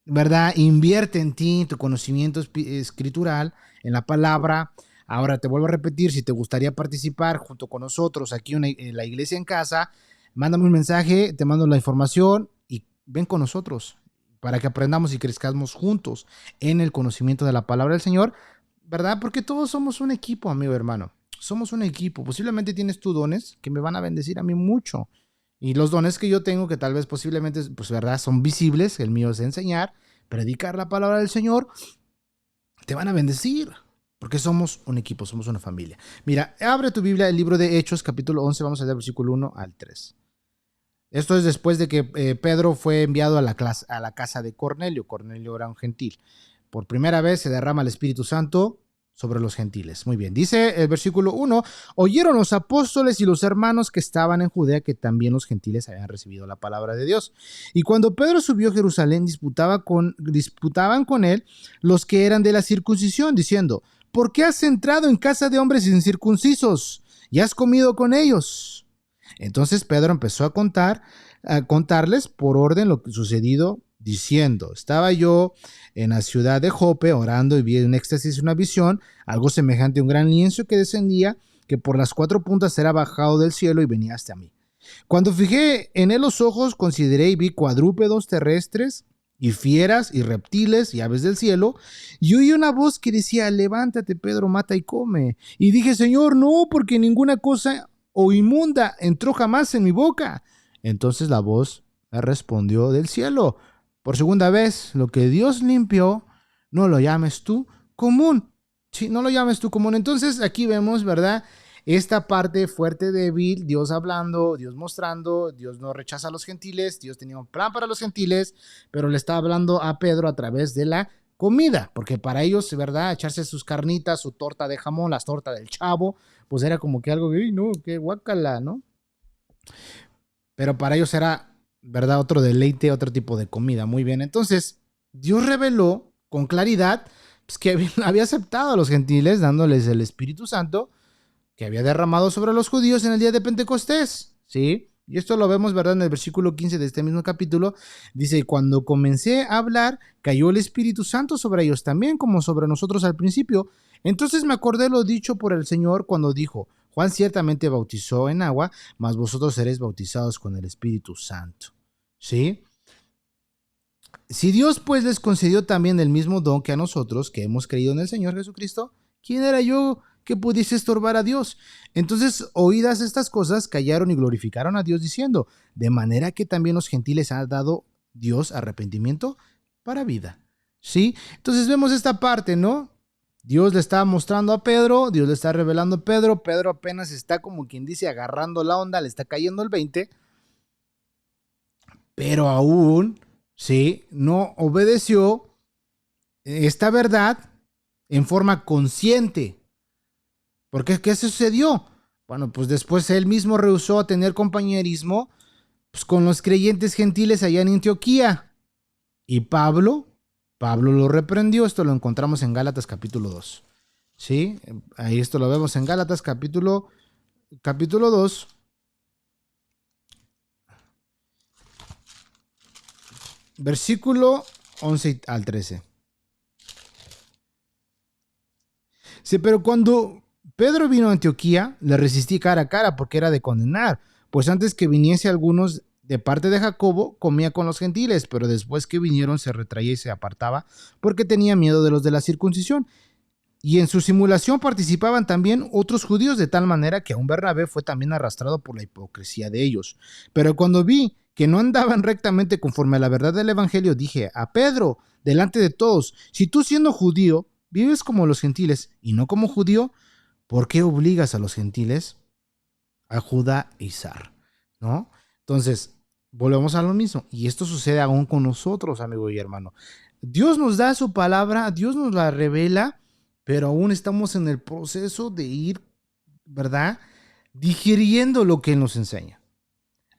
¿verdad? Invierte en ti, tu conocimiento escritural, en la palabra. Ahora te vuelvo a repetir, si te gustaría participar junto con nosotros aquí en la iglesia en casa, mándame un mensaje, te mando la información y ven con nosotros para que aprendamos y crezcamos juntos en el conocimiento de la palabra del Señor, ¿verdad? Porque todos somos un equipo, amigo hermano. Somos un equipo. Posiblemente tienes tus dones que me van a bendecir a mí mucho. Y los dones que yo tengo, que tal vez posiblemente, pues verdad, son visibles, el mío es enseñar, predicar la palabra del Señor, te van a bendecir, porque somos un equipo, somos una familia. Mira, abre tu Biblia, el libro de Hechos, capítulo 11, vamos a leer versículo 1 al 3. Esto es después de que Pedro fue enviado a la casa de Cornelio. Cornelio era un gentil. Por primera vez se derrama el Espíritu Santo sobre los gentiles. Muy bien, dice el versículo 1, oyeron los apóstoles y los hermanos que estaban en Judea que también los gentiles habían recibido la palabra de Dios. Y cuando Pedro subió a Jerusalén, disputaban con él los que eran de la circuncisión, diciendo, ¿por qué has entrado en casa de hombres incircuncisos y has comido con ellos? Entonces Pedro empezó a contarles por orden lo que sucedido, diciendo, estaba yo en la ciudad de Jope orando y vi en éxtasis una visión, algo semejante a un gran lienzo que descendía, que por las 4 puntas era bajado del cielo y venía hasta mí. Cuando fijé en él los ojos, consideré y vi cuadrúpedos terrestres y fieras y reptiles y aves del cielo, y oí una voz que decía, levántate Pedro, mata y come. Y dije, Señor, no, porque ninguna cosa o inmunda entró jamás en mi boca. Entonces la voz me respondió del cielo, por segunda vez, lo que Dios limpió, no lo llames tú común. Sí, no lo llames tú común. Entonces aquí vemos, ¿verdad? Esta parte fuerte, débil, Dios hablando, Dios mostrando, Dios no rechaza a los gentiles, Dios tenía un plan para los gentiles, pero le está hablando a Pedro a través de la comida, porque para ellos, ¿verdad? Echarse sus carnitas, su torta de jamón, las tortas del Chavo, pues era como que algo, no, qué guácala, ¿no? Pero para ellos era, ¿verdad? Otro deleite, otro tipo de comida. Muy bien, entonces Dios reveló con claridad pues, que había aceptado a los gentiles dándoles el Espíritu Santo que había derramado sobre los judíos en el día de Pentecostés, ¿sí? Y esto lo vemos, ¿verdad? En el versículo 15 de este mismo capítulo, dice, cuando comencé a hablar, cayó el Espíritu Santo sobre ellos también, como sobre nosotros al principio. Entonces me acordé lo dicho por el Señor cuando dijo, Juan ciertamente bautizó en agua, mas vosotros seréis bautizados con el Espíritu Santo, ¿sí? Si Dios pues les concedió también el mismo don que a nosotros, que hemos creído en el Señor Jesucristo, ¿quién era yo que pudiese estorbar a Dios? Entonces, oídas estas cosas, callaron y glorificaron a Dios diciendo, de manera que también los gentiles ha dado Dios arrepentimiento para vida. ¿Sí? Entonces vemos esta parte, ¿no? Dios le está mostrando a Pedro, Dios le está revelando a Pedro, Pedro apenas está como quien dice agarrando la onda, le está cayendo el 20, pero aún, ¿sí? No obedeció esta verdad en forma consciente. ¿Por qué sucedió? Bueno, pues después él mismo rehusó a tener compañerismo pues, con los creyentes gentiles allá en Antioquía. Y Pablo lo reprendió. Esto lo encontramos en Gálatas capítulo 2. ¿Sí? Ahí esto lo vemos en Gálatas capítulo 2. Versículo 11 al 13. Sí, pero cuando Pedro vino a Antioquía, le resistí cara a cara porque era de condenar, pues antes que viniese algunos de parte de Jacobo, comía con los gentiles, pero después que vinieron se retraía y se apartaba porque tenía miedo de los de la circuncisión. Y en su simulación participaban también otros judíos, de tal manera que aún Bernabé fue también arrastrado por la hipocresía de ellos. Pero cuando vi que no andaban rectamente conforme a la verdad del evangelio, dije a Pedro, delante de todos, si tú siendo judío vives como los gentiles y no como judío, ¿por qué obligas a los gentiles a judaizar? ¿No? Entonces, volvemos a lo mismo. Y esto sucede aún con nosotros, amigo y hermano. Dios nos da su palabra, Dios nos la revela, pero aún estamos en el proceso de ir, ¿verdad? Digiriendo lo que Él nos enseña,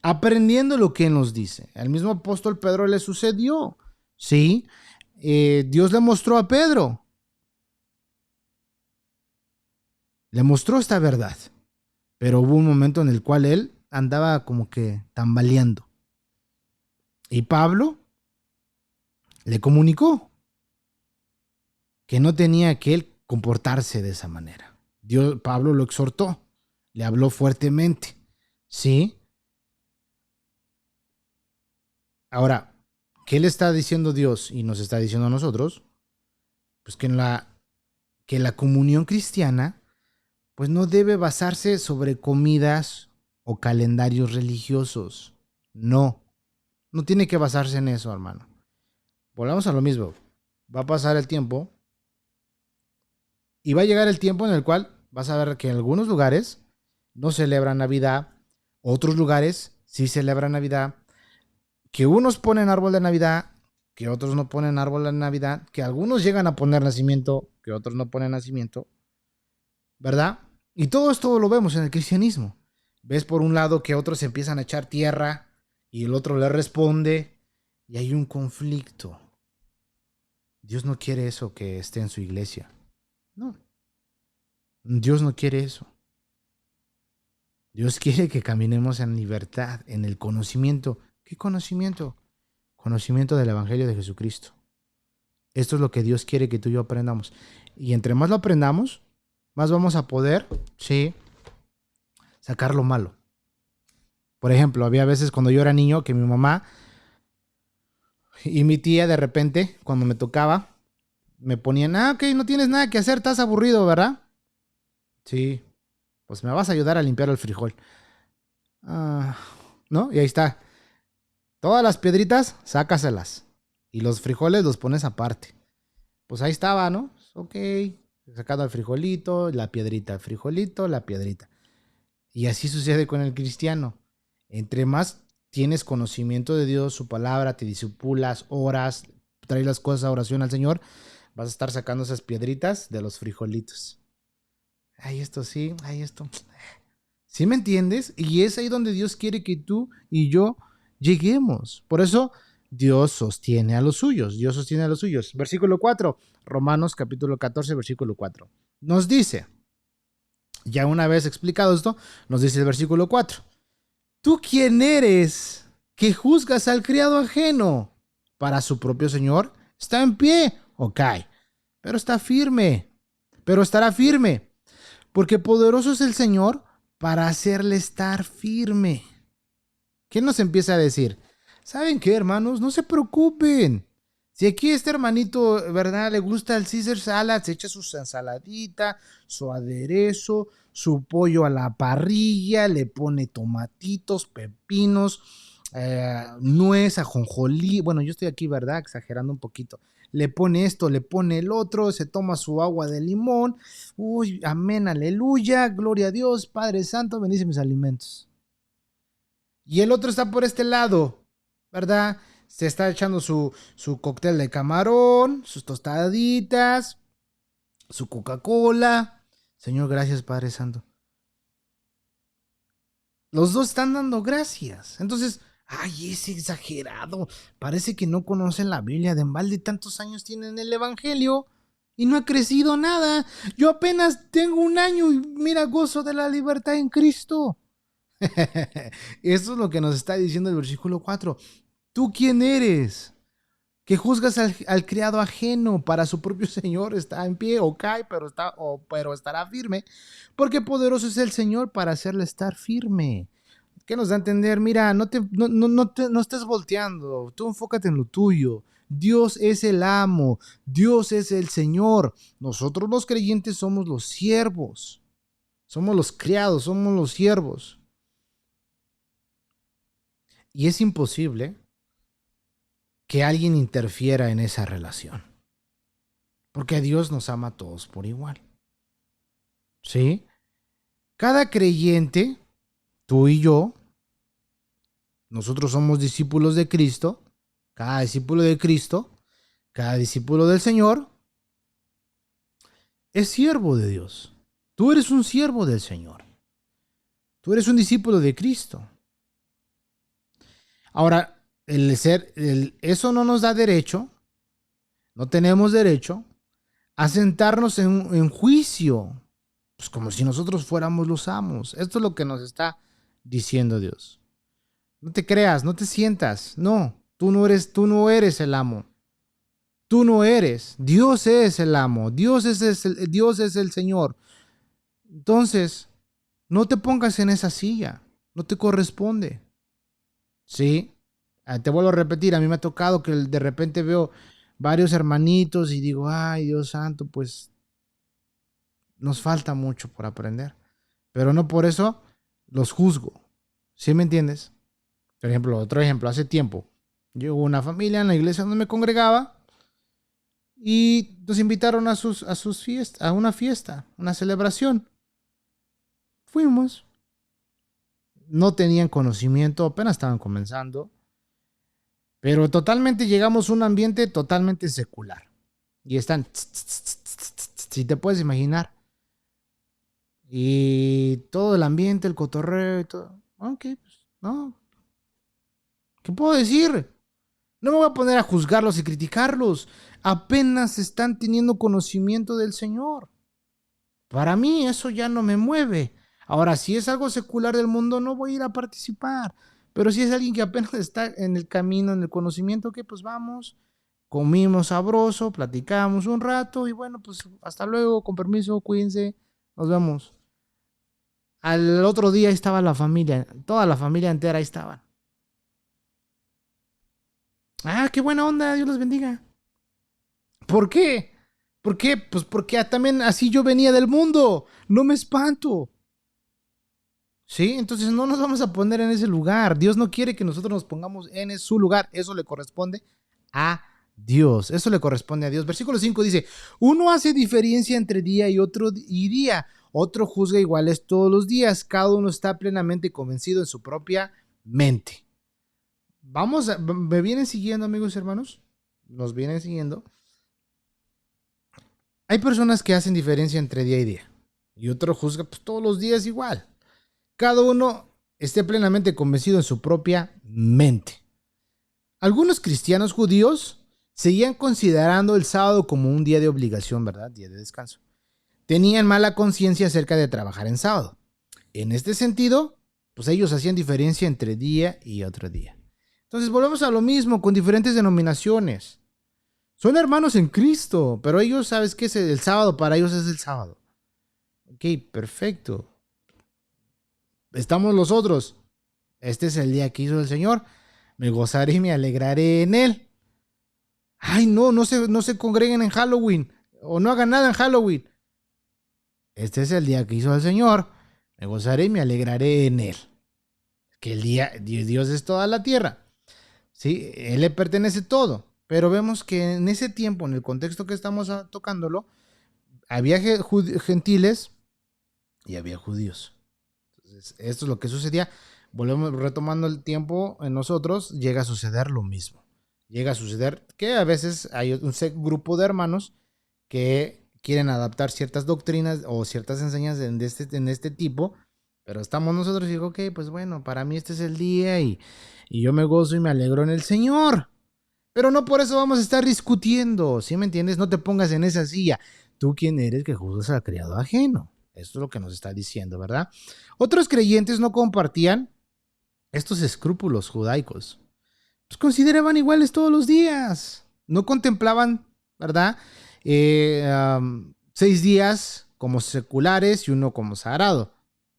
aprendiendo lo que Él nos dice. Al mismo apóstol Pedro le sucedió, ¿sí? Dios le mostró a Pedro, le mostró esta verdad, pero hubo un momento en el cual él andaba como que tambaleando. Y Pablo le comunicó que no tenía que él comportarse de esa manera. Pablo lo exhortó, le habló fuertemente, ¿sí? Ahora, ¿qué le está diciendo Dios y nos está diciendo a nosotros? Pues que la comunión cristiana pues no debe basarse sobre comidas o calendarios religiosos. No tiene que basarse en eso, hermano. Volvamos a lo mismo. Va a pasar el tiempo y va a llegar el tiempo en el cual vas a ver que en algunos lugares no celebran Navidad, otros lugares sí celebran Navidad, que unos ponen árbol de Navidad, que otros no ponen árbol de Navidad, que algunos llegan a poner nacimiento, que otros no ponen nacimiento, ¿verdad? Y todo esto lo vemos en el cristianismo. Ves por un lado que otros empiezan a echar tierra y el otro le responde y hay un conflicto. Dios no quiere eso que esté en su iglesia. No, Dios no quiere eso. Dios quiere que caminemos en libertad, en el conocimiento. ¿Qué conocimiento? Conocimiento del Evangelio de Jesucristo. Esto es lo que Dios quiere que tú y yo aprendamos. Y entre más lo aprendamos, más vamos a poder, sí, sacar lo malo. Por ejemplo, había veces cuando yo era niño que mi mamá y mi tía de repente, cuando me tocaba, me ponían, ok, no tienes nada que hacer, estás aburrido, ¿verdad? Sí, pues me vas a ayudar a limpiar el frijol. Ah, ¿no? Y ahí está. Todas las piedritas, sácaselas. Y los frijoles los pones aparte. Pues ahí estaba, ¿no? Ok, sacando el frijolito, la piedrita, el frijolito, la piedrita. Y así sucede con el cristiano. Entre más tienes conocimiento de Dios, su palabra, te disipulas, oras, traes las cosas a oración al Señor, vas a estar sacando esas piedritas de los frijolitos. Ay, esto sí, ay, esto. ¿Sí me entiendes? Y es ahí donde Dios quiere que tú y yo lleguemos. Por eso Dios sostiene a los suyos. Dios sostiene a los suyos. Versículo 4, Romanos capítulo 14, versículo 4. Nos dice, ya una vez explicado esto, nos dice el versículo 4. ¿Tú quién eres que juzgas al criado ajeno? Para su propio Señor está en pie o cae, pero está firme, pero estará firme, porque poderoso es el Señor para hacerle estar firme. ¿Qué nos empieza a decir? ¿Saben qué, hermanos? No se preocupen. Si aquí este hermanito, ¿verdad? Le gusta el Caesar salad, se echa su ensaladita, su aderezo, su pollo a la parrilla, le pone tomatitos, pepinos, nuez, ajonjolí. Bueno, yo estoy aquí, ¿verdad? Exagerando un poquito. Le pone esto, le pone el otro, se toma su agua de limón. Uy, amén, aleluya, gloria a Dios, Padre Santo, bendice mis alimentos. Y el otro está por este lado, ¿verdad? Se está echando su cóctel de camarón, sus tostaditas, su Coca-Cola. Señor, gracias, Padre Santo. Los dos están dando gracias. Entonces, ay, es exagerado. Parece que no conocen la Biblia. De embalde tantos años tienen el Evangelio y no ha crecido nada. Yo apenas tengo 1 año y mira, gozo de la libertad en Cristo. Eso es lo que nos está diciendo el versículo 4. ¿Tú quién eres? Que juzgas al criado ajeno, para su propio Señor está en pie o cae, pero estará firme, porque poderoso es el Señor para hacerle estar firme. ¿Qué nos da a entender? Mira, no estés volteando, tú enfócate en lo tuyo. Dios es el amo, Dios es el Señor. Nosotros los creyentes somos los siervos, somos los criados, somos los siervos. Y es imposible que alguien interfiera en esa relación. Porque Dios nos ama a todos por igual. ¿Sí? Cada creyente, tú y yo, nosotros somos discípulos de Cristo. Cada discípulo de Cristo, cada discípulo del Señor, es siervo de Dios. Tú eres un siervo del Señor. Tú eres un discípulo de Cristo. Ahora, eso no nos da derecho, no tenemos derecho a sentarnos en juicio, pues como si nosotros fuéramos los amos. Esto es lo que nos está diciendo Dios. No te creas, no te sientas. No, tú no eres el amo. Tú no eres. Dios es el amo. Dios es el Señor. Entonces, no te pongas en esa silla. No te corresponde. ¿Sí? Te vuelvo a repetir, a mí me ha tocado que de repente veo varios hermanitos y digo, ay, Dios santo, pues nos falta mucho por aprender. Pero no por eso los juzgo. ¿Sí me entiendes? Por ejemplo, otro ejemplo, hace tiempo, yo hubo una familia en la iglesia donde me congregaba y nos invitaron a sus fiestas, a una fiesta, una celebración. Fuimos. no tenían conocimiento, apenas estaban comenzando, pero totalmente llegamos a un ambiente totalmente secular. Y están, si te puedes imaginar, y todo el ambiente, el cotorreo y todo. Ok, pues, no, ¿qué puedo decir? No me voy a poner a juzgarlos y criticarlos. Apenas están teniendo conocimiento del Señor. Para mí eso ya no me mueve. Ahora, si es algo secular del mundo, no voy a ir a participar. Pero si es alguien que apenas está en el camino, en el conocimiento, que pues vamos, comimos sabroso, platicamos un rato y bueno, pues hasta luego, con permiso, cuídense, nos vemos. Al otro día estaba la familia, toda la familia entera ahí estaban. Ah, qué buena onda, Dios los bendiga. ¿Por qué? ¿Por qué? Pues porque también así yo venía del mundo, no me espanto. Sí, entonces no nos vamos a poner en ese lugar. Dios no quiere que nosotros nos pongamos en su lugar. Eso le corresponde a Dios. Eso le corresponde a Dios. Versículo 5 dice, uno hace diferencia entre día y otro y día. Otro juzga iguales todos los días. Cada uno está plenamente convencido en su propia mente. ¿Me vienen siguiendo, amigos y hermanos? ¿Nos vienen siguiendo? Hay personas que hacen diferencia entre día y día. Y otro juzga pues, todos los días igual. Cada uno esté plenamente convencido en su propia mente. Algunos cristianos judíos seguían considerando el sábado como un día de obligación, ¿verdad? Día de descanso. Tenían mala conciencia acerca de trabajar en sábado. En este sentido, pues ellos hacían diferencia entre día y otro día. Entonces volvemos a lo mismo con diferentes denominaciones. Son hermanos en Cristo, pero ellos, ¿sabes qué es el sábado? Para ellos es el sábado. Ok, perfecto. Estamos los otros. Este es el día que hizo el Señor. Me gozaré y me alegraré en él. Ay, no se congreguen en Halloween. O no hagan nada en Halloween. Este es el día que hizo el Señor. Me gozaré y me alegraré en él. Que el día, Dios es toda la tierra. ¿Sí? Él le pertenece todo. Pero vemos que en ese tiempo, en el contexto que estamos tocándolo, había gentiles y había judíos. Entonces, esto es lo que sucedía. Volvemos retomando el tiempo en nosotros, llega a suceder lo mismo. Llega a suceder que a veces hay un grupo de hermanos que quieren adaptar ciertas doctrinas o ciertas enseñanzas en este tipo, pero estamos nosotros y digo, ok, pues bueno, para mí este es el día y yo me gozo y me alegro en el Señor. Pero no por eso vamos a estar discutiendo, ¿sí me entiendes? No te pongas en esa silla. ¿Tú quién eres que juzgas al criado ajeno? Esto es lo que nos está diciendo, ¿verdad? Otros creyentes no compartían estos escrúpulos judaicos. Pues consideraban iguales todos los días. No contemplaban, ¿verdad? 6 días como seculares y uno como sagrado.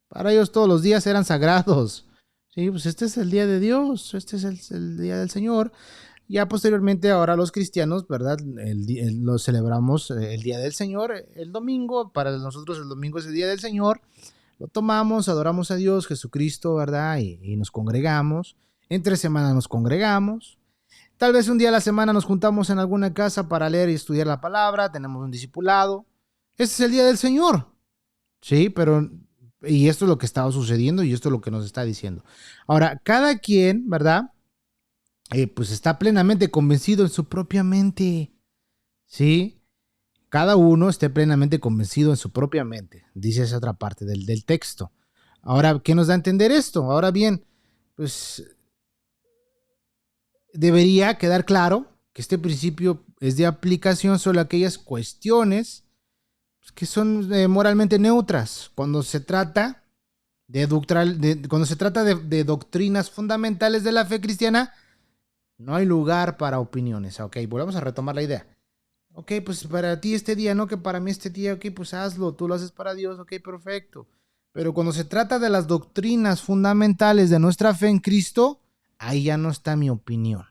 Para ellos todos los días eran sagrados. Sí, pues este es el día de Dios, este es el día del Señor. Ya posteriormente ahora los cristianos, ¿verdad? Lo celebramos el Día del Señor, el domingo, para nosotros el domingo es el Día del Señor, lo tomamos, adoramos a Dios, Jesucristo, ¿verdad? Y nos congregamos, entre semana nos congregamos, tal vez un día a la semana nos juntamos en alguna casa para leer y estudiar la palabra, tenemos un discipulado, este es el Día del Señor, ¿sí? Pero, y esto es lo que estaba sucediendo y esto es lo que nos está diciendo. Ahora, cada quien, ¿verdad? Pues está plenamente convencido en su propia mente, ¿sí? Cada uno esté plenamente convencido en su propia mente, dice esa otra parte del texto. Ahora, ¿qué nos da a entender esto? Ahora bien, pues debería quedar claro que este principio es de aplicación solo a aquellas cuestiones que son moralmente neutras. Cuando se trata de doctrinas fundamentales de la fe cristiana, no hay lugar para opiniones. Ok, volvemos a retomar la idea. Ok, pues para ti este día, no que para mí este día, ok, pues hazlo, tú lo haces para Dios, ok, perfecto. Pero cuando se trata de las doctrinas fundamentales de nuestra fe en Cristo, ahí ya no está mi opinión.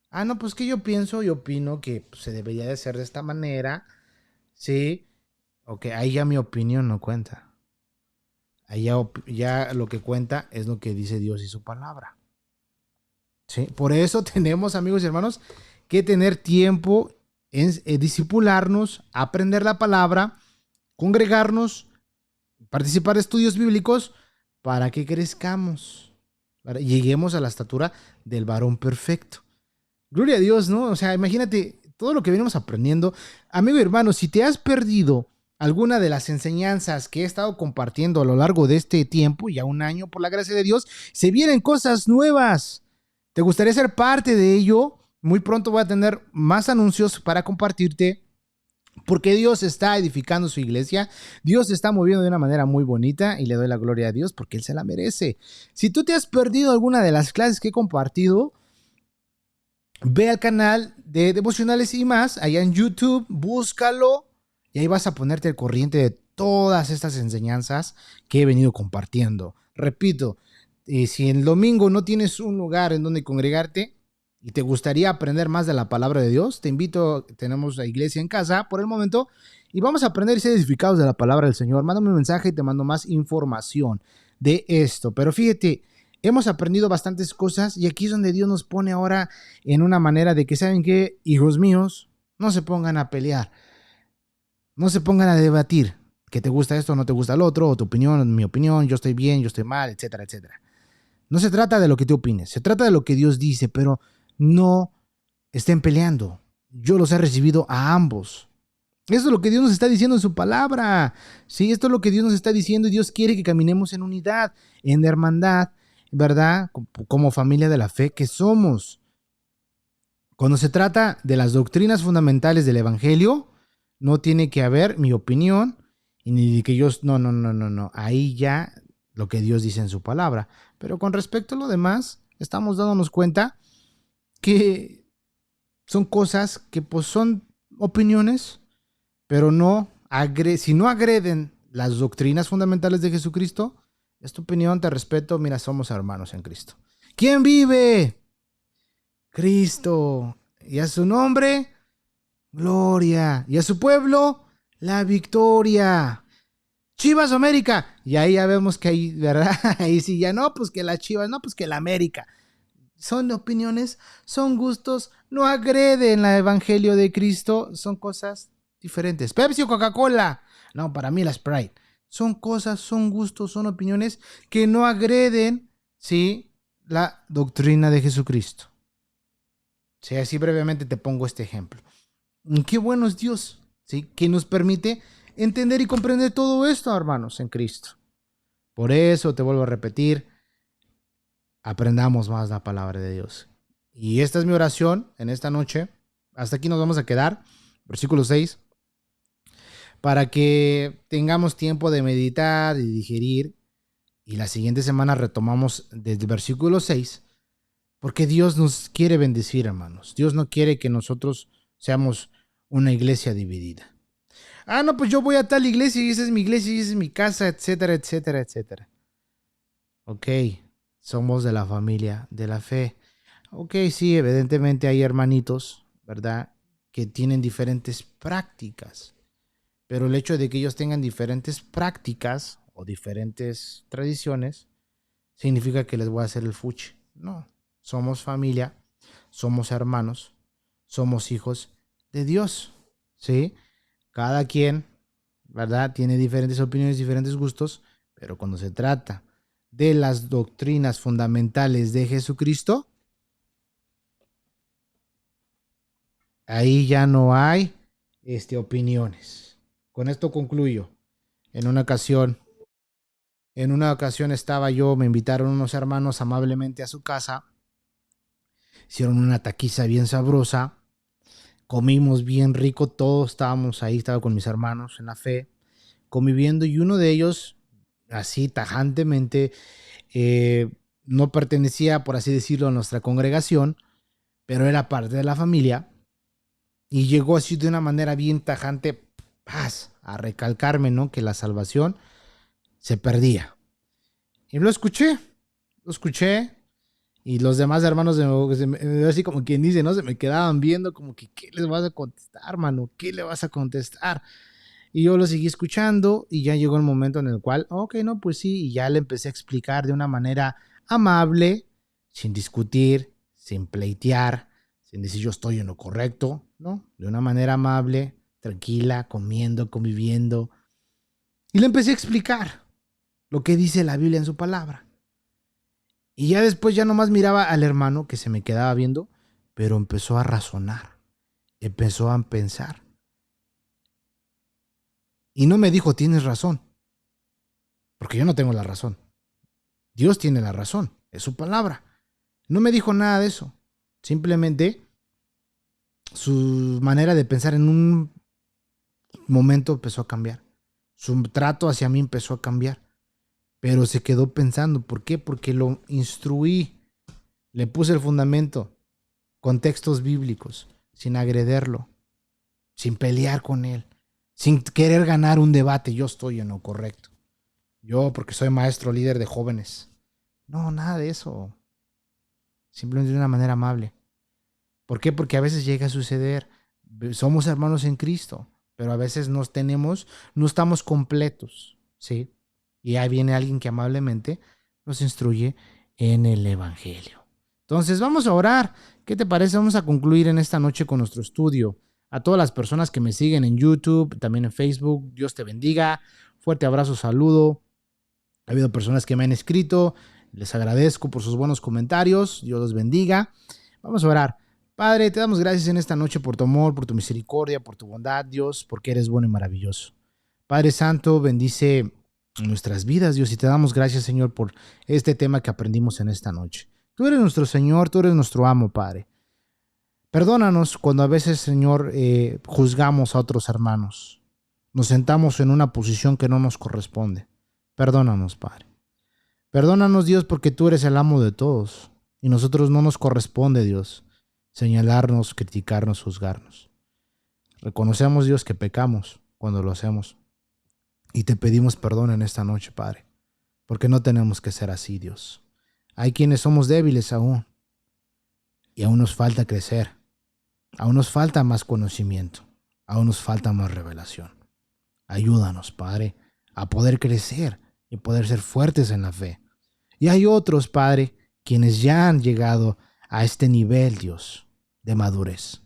Ah, no, pues que yo pienso y opino que pues, se debería de hacer de esta manera, ¿sí? Ok, ahí ya mi opinión no cuenta. Ahí ya lo que cuenta es lo que dice Dios y su palabra. ¿Sí? Por eso tenemos, amigos y hermanos, que tener tiempo en discipularnos, aprender la palabra, congregarnos, participar de estudios bíblicos, para que crezcamos, lleguemos a la estatura del varón perfecto. Gloria a Dios, ¿no? O sea, imagínate todo lo que venimos aprendiendo. Amigo y hermano, si te has perdido alguna de las enseñanzas que he estado compartiendo a lo largo de este tiempo, ya un año, por la gracia de Dios, se vienen cosas nuevas. ¿Te gustaría ser parte de ello? Muy pronto voy a tener más anuncios para compartirte, porque Dios está edificando su iglesia. Dios se está moviendo de una manera muy bonita y le doy la gloria a Dios porque Él se la merece. Si tú te has perdido alguna de las clases que he compartido, ve al canal de Devocionales y más, allá en YouTube, búscalo y ahí vas a ponerte al corriente de todas estas enseñanzas que he venido compartiendo. Repito, si el domingo no tienes un lugar en donde congregarte y te gustaría aprender más de la palabra de Dios, te invito, tenemos la iglesia en casa por el momento y vamos a aprender y ser edificados de la palabra del Señor. Mándame un mensaje y te mando más información de esto. Pero fíjate, hemos aprendido bastantes cosas y aquí es donde Dios nos pone ahora en una manera de que, ¿saben qué? Hijos míos, no se pongan a pelear, no se pongan a debatir que te gusta esto o no te gusta el otro, o tu opinión, mi opinión, yo estoy bien, yo estoy mal, etcétera, etcétera. No se trata de lo que tú opines, se trata de lo que Dios dice, pero no estén peleando. Yo los he recibido a ambos. Esto es lo que Dios nos está diciendo en su palabra. Sí, esto es lo que Dios nos está diciendo y Dios quiere que caminemos en unidad, en hermandad, ¿verdad? Como familia de la fe que somos. Cuando se trata de las doctrinas fundamentales del Evangelio, no tiene que haber mi opinión y ni que yo... No. Ahí ya lo que Dios dice en su palabra. Pero con respecto a lo demás, estamos dándonos cuenta que son cosas que pues son opiniones, pero si no agreden las doctrinas fundamentales de Jesucristo, es tu opinión, te respeto, mira, somos hermanos en Cristo. ¿Quién vive? Cristo. Y a su nombre, gloria. Y a su pueblo, la victoria. Chivas América. Y ahí ya vemos que ahí, ¿verdad? Ahí sí, ya no, pues que las Chivas, no, pues que la América. Son opiniones, son gustos, no agreden el evangelio de Cristo, son cosas diferentes. Pepsi o Coca-Cola, no, para mí la Sprite. Son cosas, son gustos, son opiniones que no agreden, ¿sí?, la doctrina de Jesucristo. Sí, así brevemente te pongo este ejemplo. Qué bueno es Dios, ¿sí?, que nos permite entender y comprender todo esto, hermanos, en Cristo. Por eso te vuelvo a repetir, aprendamos más la palabra de Dios. Y esta es mi oración en esta noche. Hasta aquí nos vamos a quedar. Versículo 6. Para que tengamos tiempo de meditar y digerir. Y la siguiente semana retomamos desde el versículo 6. Porque Dios nos quiere bendecir, hermanos. Dios no quiere que nosotros seamos una iglesia dividida. Ah, no, pues yo voy a tal iglesia y esa es mi iglesia y esa es mi casa, etcétera, etcétera, etcétera. Ok. Somos de la familia de la fe. Ok, sí, evidentemente hay hermanitos, ¿verdad?, que tienen diferentes prácticas. Pero el hecho de que ellos tengan diferentes prácticas o diferentes tradiciones significa que les voy a hacer el fuchi. No, somos familia, somos hermanos, somos hijos de Dios, ¿sí? Cada quien, ¿verdad?, tiene diferentes opiniones, diferentes gustos, pero cuando se trata de las doctrinas fundamentales de Jesucristo, ahí ya no hay opiniones. Con esto concluyo. En una ocasión estaba yo, me invitaron unos hermanos amablemente a su casa, hicieron una taquiza bien sabrosa, comimos bien rico, todos estábamos ahí, estaba con mis hermanos en la fe, conviviendo, y uno de ellos, así tajantemente, no pertenecía, por así decirlo, a nuestra congregación, pero era parte de la familia, y llegó así de una manera bien tajante, a recalcarme, ¿no?, que la salvación se perdía. Y lo escuché, y los demás hermanos, así como quien dice, ¿no?, se me quedaban viendo como que, ¿qué les vas a contestar, mano? ¿Qué le vas a contestar? Y yo lo seguí escuchando y ya llegó el momento en el cual, ok, no, pues sí, y ya le empecé a explicar de una manera amable, sin discutir, sin pleitear, sin decir yo estoy en lo correcto, ¿no? De una manera amable, tranquila, comiendo, conviviendo. Y le empecé a explicar. lo que dice la Biblia en su palabra. Y ya después ya nomás miraba al hermano que se me quedaba viendo, pero empezó a razonar, empezó a pensar. Y no me dijo, tienes razón, porque yo no tengo la razón. Dios tiene la razón, es su palabra. No me dijo nada de eso. Simplemente su manera de pensar en un momento empezó a cambiar. Su trato hacia mí empezó a cambiar. Pero se quedó pensando. ¿Por qué? Porque lo instruí. Le puse el fundamento con textos bíblicos, sin agrederlo, sin pelear con él, sin querer ganar un debate. Yo estoy en lo correcto. Yo porque soy maestro líder de jóvenes. No, nada de eso. Simplemente de una manera amable. ¿Por qué? Porque a veces llega a suceder. Somos hermanos en Cristo, pero a veces no estamos completos, ¿sí? Y ahí viene alguien que amablemente nos instruye en el Evangelio. Entonces vamos a orar. ¿Qué te parece? Vamos a concluir en esta noche con nuestro estudio. A todas las personas que me siguen en YouTube, también en Facebook, Dios te bendiga. Fuerte abrazo, saludo. Ha habido personas que me han escrito. Les agradezco por sus buenos comentarios. Dios los bendiga. Vamos a orar. Padre, te damos gracias en esta noche por tu amor, por tu misericordia, por tu bondad, Dios, porque eres bueno y maravilloso. Padre Santo, bendice nuestras vidas, Dios, y te damos gracias, Señor, por este tema que aprendimos en esta noche. Tú eres nuestro Señor, tú eres nuestro amo, Padre. Perdónanos cuando a veces, Señor, juzgamos a otros hermanos. Nos sentamos en una posición que no nos corresponde. Perdónanos, Padre. Perdónanos, Dios, porque tú eres el amo de todos y nosotros no nos corresponde, Dios, señalarnos, criticarnos, juzgarnos. Reconocemos, Dios, que pecamos cuando lo hacemos y te pedimos perdón en esta noche, Padre, porque no tenemos que ser así, Dios. Hay quienes somos débiles aún y aún nos falta crecer, aún nos falta más conocimiento, aún nos falta más revelación. Ayúdanos, Padre, a poder crecer y poder ser fuertes en la fe. Y hay otros, Padre, quienes ya han llegado a este nivel, Dios, de madurez.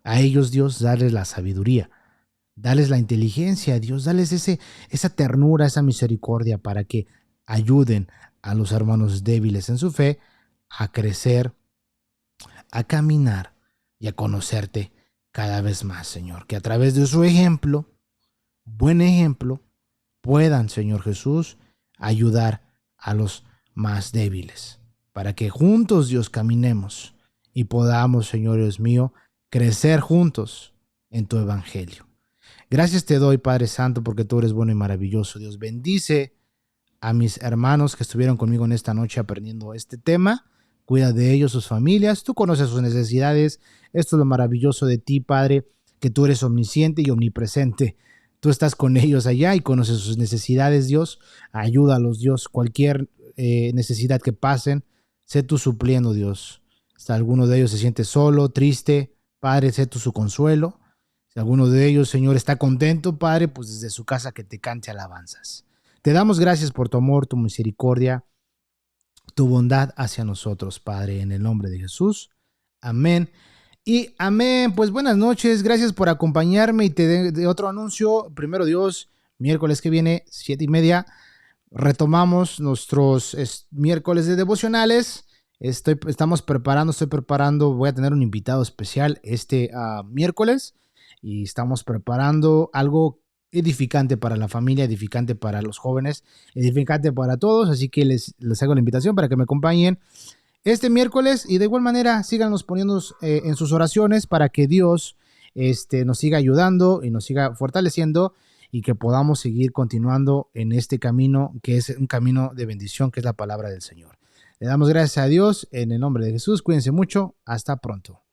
A ellos, Dios, darles la sabiduría, darles la inteligencia, Dios, darles esa ternura, esa misericordia para que ayuden a los hermanos débiles en su fe a crecer, a caminar y a conocerte cada vez más, Señor. Que a través de su ejemplo, buen ejemplo, puedan, Señor Jesús, ayudar a los más débiles, para que juntos, Dios, caminemos y podamos, Señor Dios mío, crecer juntos en tu evangelio. Gracias te doy, Padre Santo, porque tú eres bueno y maravilloso. Dios, bendice a mis hermanos que estuvieron conmigo en esta noche aprendiendo este tema. Cuida de ellos, sus familias. Tú conoces sus necesidades. Esto es lo maravilloso de ti, Padre, que tú eres omnisciente y omnipresente. Tú estás con ellos allá y conoces sus necesidades, Dios. Ayúdalos, Dios. Cualquier necesidad que pasen, sé tú supliendo, Dios. Si alguno de ellos se siente solo, triste, Padre, sé tú su consuelo. Si alguno de ellos, Señor, está contento, Padre, pues desde su casa que te cante alabanzas. Te damos gracias por tu amor, tu misericordia, tu bondad hacia nosotros, Padre, en el nombre de Jesús. Amén. Y amén. Pues buenas noches, gracias por acompañarme y te de otro anuncio. Primero Dios, miércoles que viene, 7:30, retomamos nuestros miércoles de devocionales. Estoy preparando, voy a tener un invitado especial este miércoles y estamos preparando algo edificante para la familia, edificante para los jóvenes, edificante para todos, así que les hago la invitación para que me acompañen este miércoles y de igual manera síganos poniendo en sus oraciones para que Dios nos siga ayudando y nos siga fortaleciendo y que podamos seguir continuando en este camino que es un camino de bendición, que es la palabra del Señor. Le damos gracias a Dios en el nombre de Jesús. Cuídense mucho. Hasta pronto.